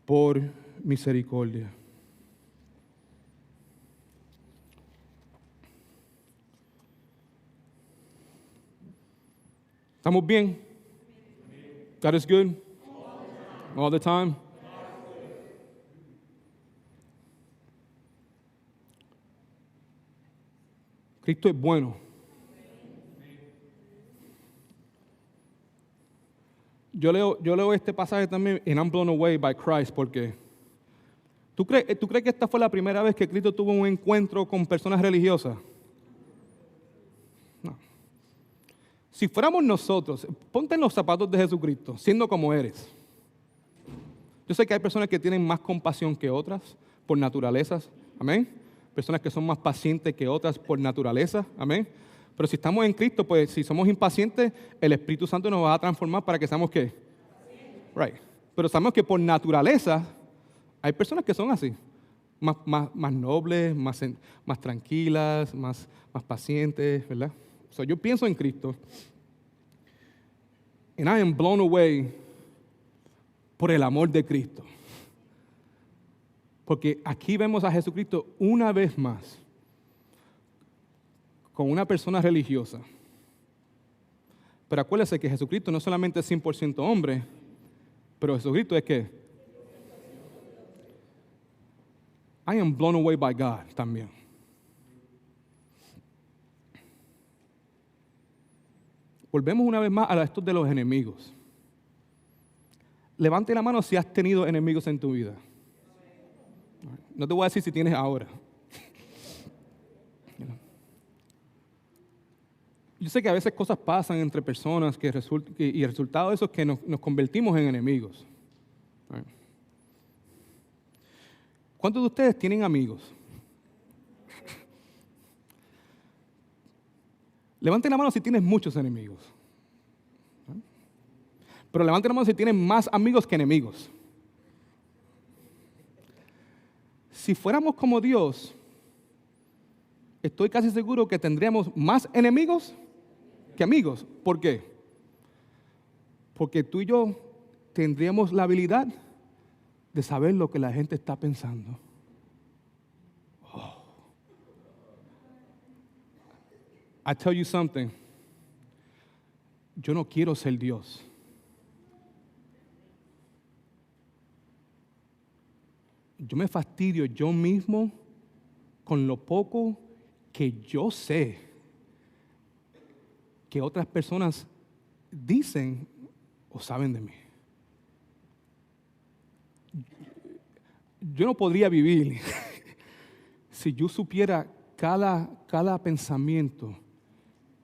por misericordia. ¿Estamos bien? God is good? All the time? Cristo es bueno. Yo leo este pasaje también en I'm blown away by Christ, porque ¿tú crees que esta fue la primera vez que Cristo tuvo un encuentro con personas religiosas? No. Si fuéramos nosotros, ponte en los zapatos de Jesucristo, siendo como eres. Yo sé que hay personas que tienen más compasión que otras por naturaleza, amén. Personas que son más pacientes que otras por naturaleza, amén. Pero si estamos en Cristo, pues si somos impacientes, el Espíritu Santo nos va a transformar para que seamos ¿qué? Right. Pero sabemos que por naturaleza hay personas que son así, más nobles, más tranquilas, más pacientes, ¿verdad? So, yo pienso en Cristo, and I am blown away por el amor de Cristo. Porque aquí vemos a Jesucristo una vez más con una persona religiosa. Pero acuérdese que Jesucristo no solamente es 100% hombre, pero Jesucristo es que I am blown away by God también. Volvemos una vez más a esto de los enemigos. Levante la mano si has tenido enemigos en tu vida. No te voy a decir si tienes ahora. Yo sé que a veces cosas pasan entre personas y el resultado de eso es que nos convertimos en enemigos. ¿Cuántos de ustedes tienen amigos? Levanten la mano si tienes muchos enemigos. Pero levanten la mano si tienen más amigos que enemigos. Si fuéramos como Dios, estoy casi seguro que tendríamos más enemigos que amigos. ¿Por qué? Porque tú y yo tendríamos la habilidad de saber lo que la gente está pensando. Oh. I tell you something. Yo no quiero ser Dios. Yo me fastidio yo mismo con lo poco que yo sé que otras personas dicen o saben de mí. Yo no podría vivir si yo supiera cada pensamiento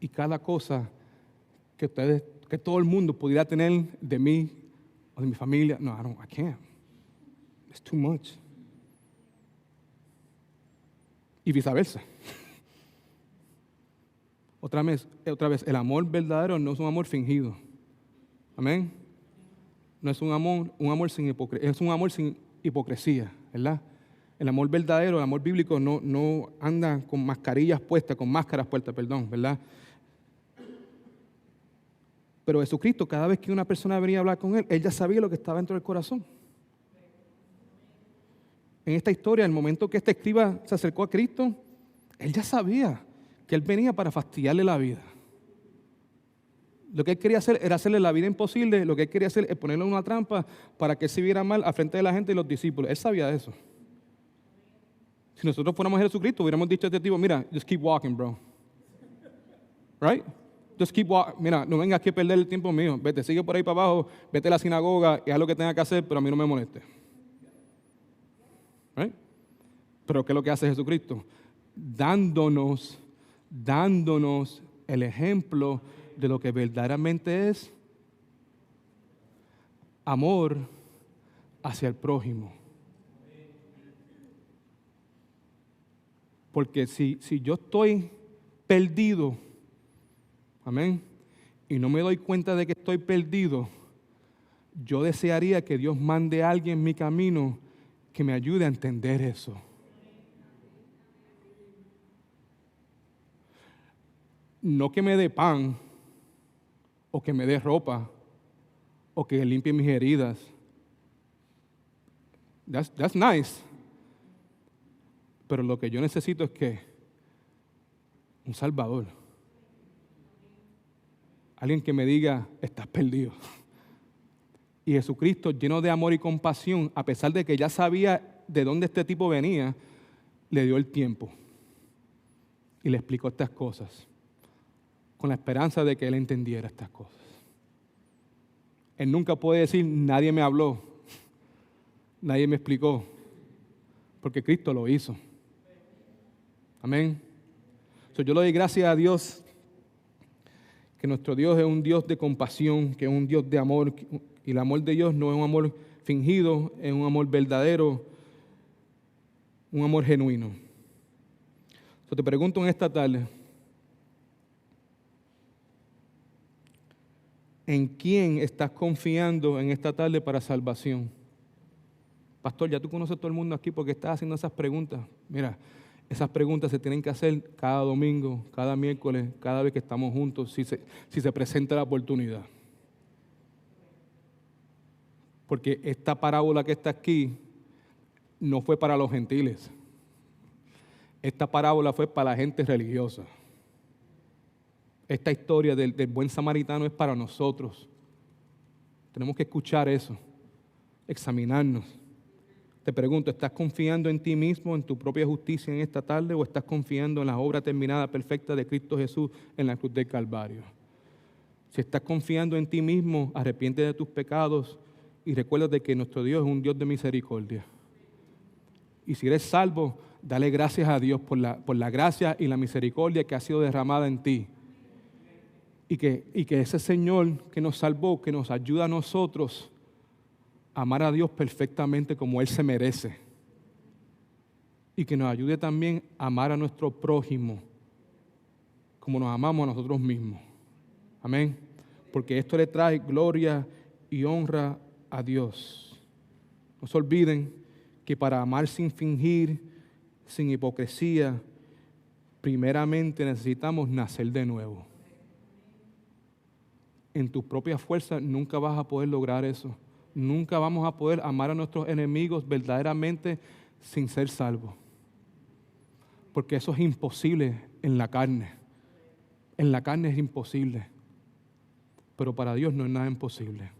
y cada cosa que todo el mundo pudiera tener de mí o de mi familia. No, I can't. It's too much. Y viceversa. Otra vez, el amor verdadero no es un amor fingido. Amén. No es un amor sin hipocresía, es un amor sin hipocresía, ¿verdad? El amor verdadero, el amor bíblico no anda con mascarillas puestas, con máscaras puestas, ¿verdad? Pero Jesucristo, cada vez que una persona venía a hablar con él ya sabía lo que estaba dentro del corazón. En esta historia, en el momento que este escriba se acercó a Cristo, él ya sabía que él venía para fastidiarle la vida. Lo que él quería hacer era hacerle la vida imposible, lo que él quería hacer es ponerle una trampa para que él se viera mal al frente de la gente y los discípulos. Él sabía eso. Si nosotros fuéramos Jesucristo, hubiéramos dicho a este tipo, mira, just keep walking, bro. Right? Just keep walking. Mira, no vengas aquí a perder el tiempo mío. Vete, sigue por ahí para abajo, vete a la sinagoga y haz lo que tengas que hacer, pero a mí no me moleste. Right? Pero ¿qué es lo que hace Jesucristo? Dándonos el ejemplo de lo que verdaderamente es amor hacia el prójimo. Porque si yo estoy perdido, amén, y no me doy cuenta de que estoy perdido, yo desearía que Dios mande a alguien en mi camino que me ayude a entender eso. No que me dé pan, o que me dé ropa, o que limpie mis heridas. That's nice. Pero lo que yo necesito es que un Salvador. Alguien que me diga, estás perdido. Y Jesucristo, lleno de amor y compasión, a pesar de que ya sabía de dónde este tipo venía, le dio el tiempo. Y le explicó estas cosas, con la esperanza de que él entendiera estas cosas. Él nunca puede decir, nadie me habló, nadie me explicó, porque Cristo lo hizo. Amén. Yo le doy gracias a Dios, que nuestro Dios es un Dios de compasión, que es un Dios de amor, y el amor de Dios no es un amor fingido, es un amor verdadero, un amor genuino. Te pregunto en esta tarde, ¿en quién estás confiando en esta tarde para salvación? Pastor, ya tú conoces a todo el mundo aquí porque estás haciendo esas preguntas. Mira, esas preguntas se tienen que hacer cada domingo, cada miércoles, cada vez que estamos juntos, si se presenta la oportunidad. Porque esta parábola que está aquí no fue para los gentiles. Esta parábola fue para la gente religiosa. Esta historia del buen samaritano es para nosotros. Tenemos que escuchar eso, examinarnos. Te pregunto, ¿estás confiando en ti mismo, en tu propia justicia en esta tarde, o estás confiando en la obra terminada perfecta de Cristo Jesús en la cruz del Calvario? Si estás confiando en ti mismo, arrepiente de tus pecados y recuerda de que nuestro Dios es un Dios de misericordia. Y si eres salvo, dale gracias a Dios por la gracia y la misericordia que ha sido derramada en ti. Y que ese Señor que nos salvó, que nos ayuda a nosotros a amar a Dios perfectamente como Él se merece. Y que nos ayude también a amar a nuestro prójimo como nos amamos a nosotros mismos. Amén. Porque esto le trae gloria y honra a Dios. No se olviden que para amar sin fingir, sin hipocresía, primeramente necesitamos nacer de nuevo. En tus propias fuerzas nunca vas a poder lograr eso. nunca vamos a poder amar a nuestros enemigos verdaderamente sin ser salvos. Porque eso es imposible en la carne. En la carne es imposible. Pero para Dios no es nada imposible.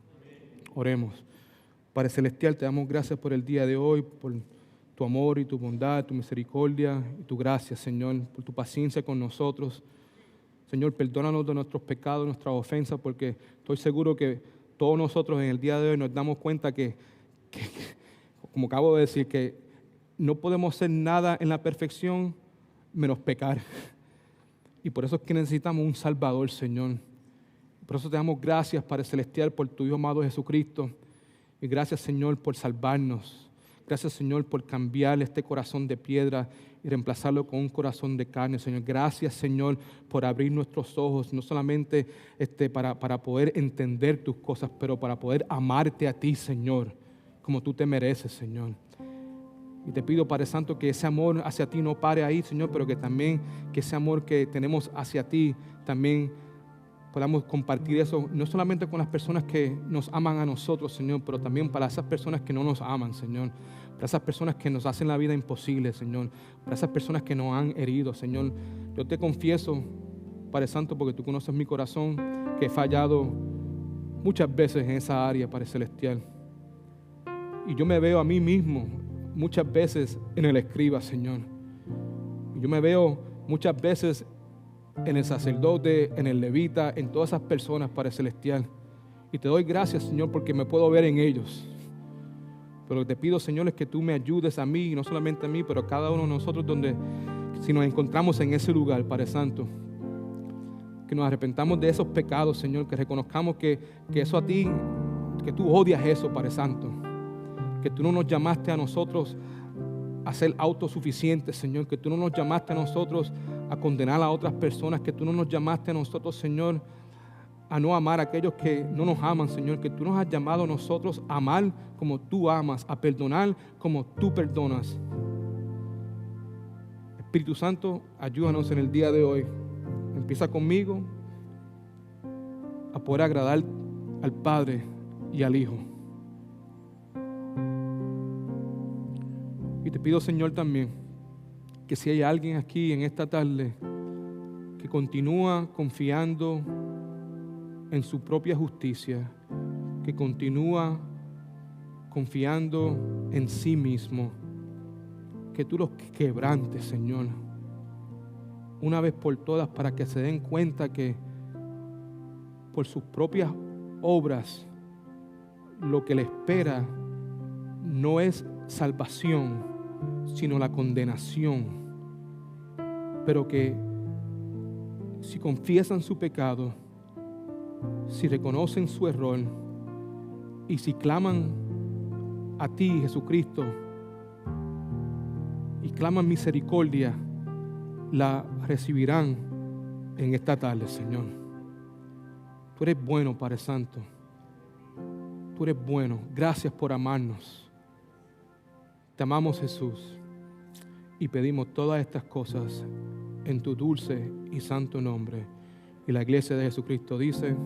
Oremos. Padre Celestial, te damos gracias por el día de hoy, por tu amor y tu bondad, tu misericordia y tu gracia, Señor, por tu paciencia con nosotros. Señor, perdónanos de nuestros pecados, nuestras ofensas, porque estoy seguro que todos nosotros en el día de hoy nos damos cuenta que como acabo de decir, que no podemos hacer nada en la perfección menos pecar. Y por eso es que necesitamos un Salvador, Señor. Por eso te damos gracias, Padre Celestial, por tu Hijo amado Jesucristo. Y gracias, Señor, por salvarnos. Gracias, Señor, por cambiar este corazón de piedra y reemplazarlo con un corazón de carne, Señor. Gracias, Señor, por abrir nuestros ojos, no solamente para poder entender tus cosas, pero para poder amarte a ti, Señor, como tú te mereces, Señor. Y te pido, Padre Santo, que ese amor hacia ti no pare ahí, Señor, pero que también que ese amor que tenemos hacia ti también podamos compartir eso, no solamente con las personas que nos aman a nosotros, Señor, pero también para esas personas que no nos aman, Señor. Para esas personas que nos hacen la vida imposible, Señor. Para esas personas que nos han herido, Señor. Yo te confieso, Padre Santo, porque tú conoces mi corazón, que he fallado muchas veces en esa área, Padre Celestial. Y yo me veo a mí mismo muchas veces en el escriba, Señor. Y yo me veo muchas veces en el sacerdote, en el levita, en todas esas personas, Padre Celestial. Y te doy gracias, Señor, porque me puedo ver en ellos. Pero lo que te pido, Señor, es que tú me ayudes a mí, y no solamente a mí, pero a cada uno de nosotros, si nos encontramos en ese lugar, Padre Santo, que nos arrepentamos de esos pecados, Señor, que reconozcamos que eso a ti, que tú odias eso, Padre Santo, que tú no nos llamaste a nosotros a ser autosuficientes, Señor, que tú no nos llamaste a nosotros a condenar a otras personas, que tú no nos llamaste a nosotros, Señor, a no amar a aquellos que no nos aman, Señor, que tú nos has llamado a nosotros a amar como tú amas, a perdonar como tú perdonas. Espíritu Santo, ayúdanos en el día de hoy. Empieza conmigo a poder agradar al Padre y al Hijo. Y te pido, Señor, también que si hay alguien aquí en esta tarde que continúa confiando en su propia justicia, que continúa confiando en sí mismo, que tú los quebrantes, Señor, una vez por todas, para que se den cuenta que por sus propias obras lo que le espera no es salvación, sino la condenación. Pero que si confiesan su pecado, si reconocen su error y si claman a ti, Jesucristo, y claman misericordia, la recibirán en esta tarde, Señor. Tú eres bueno, Padre Santo. Tú eres bueno. Gracias por amarnos. Te amamos, Jesús, y pedimos todas estas cosas en tu dulce y santo nombre. Y la iglesia de Jesucristo dice: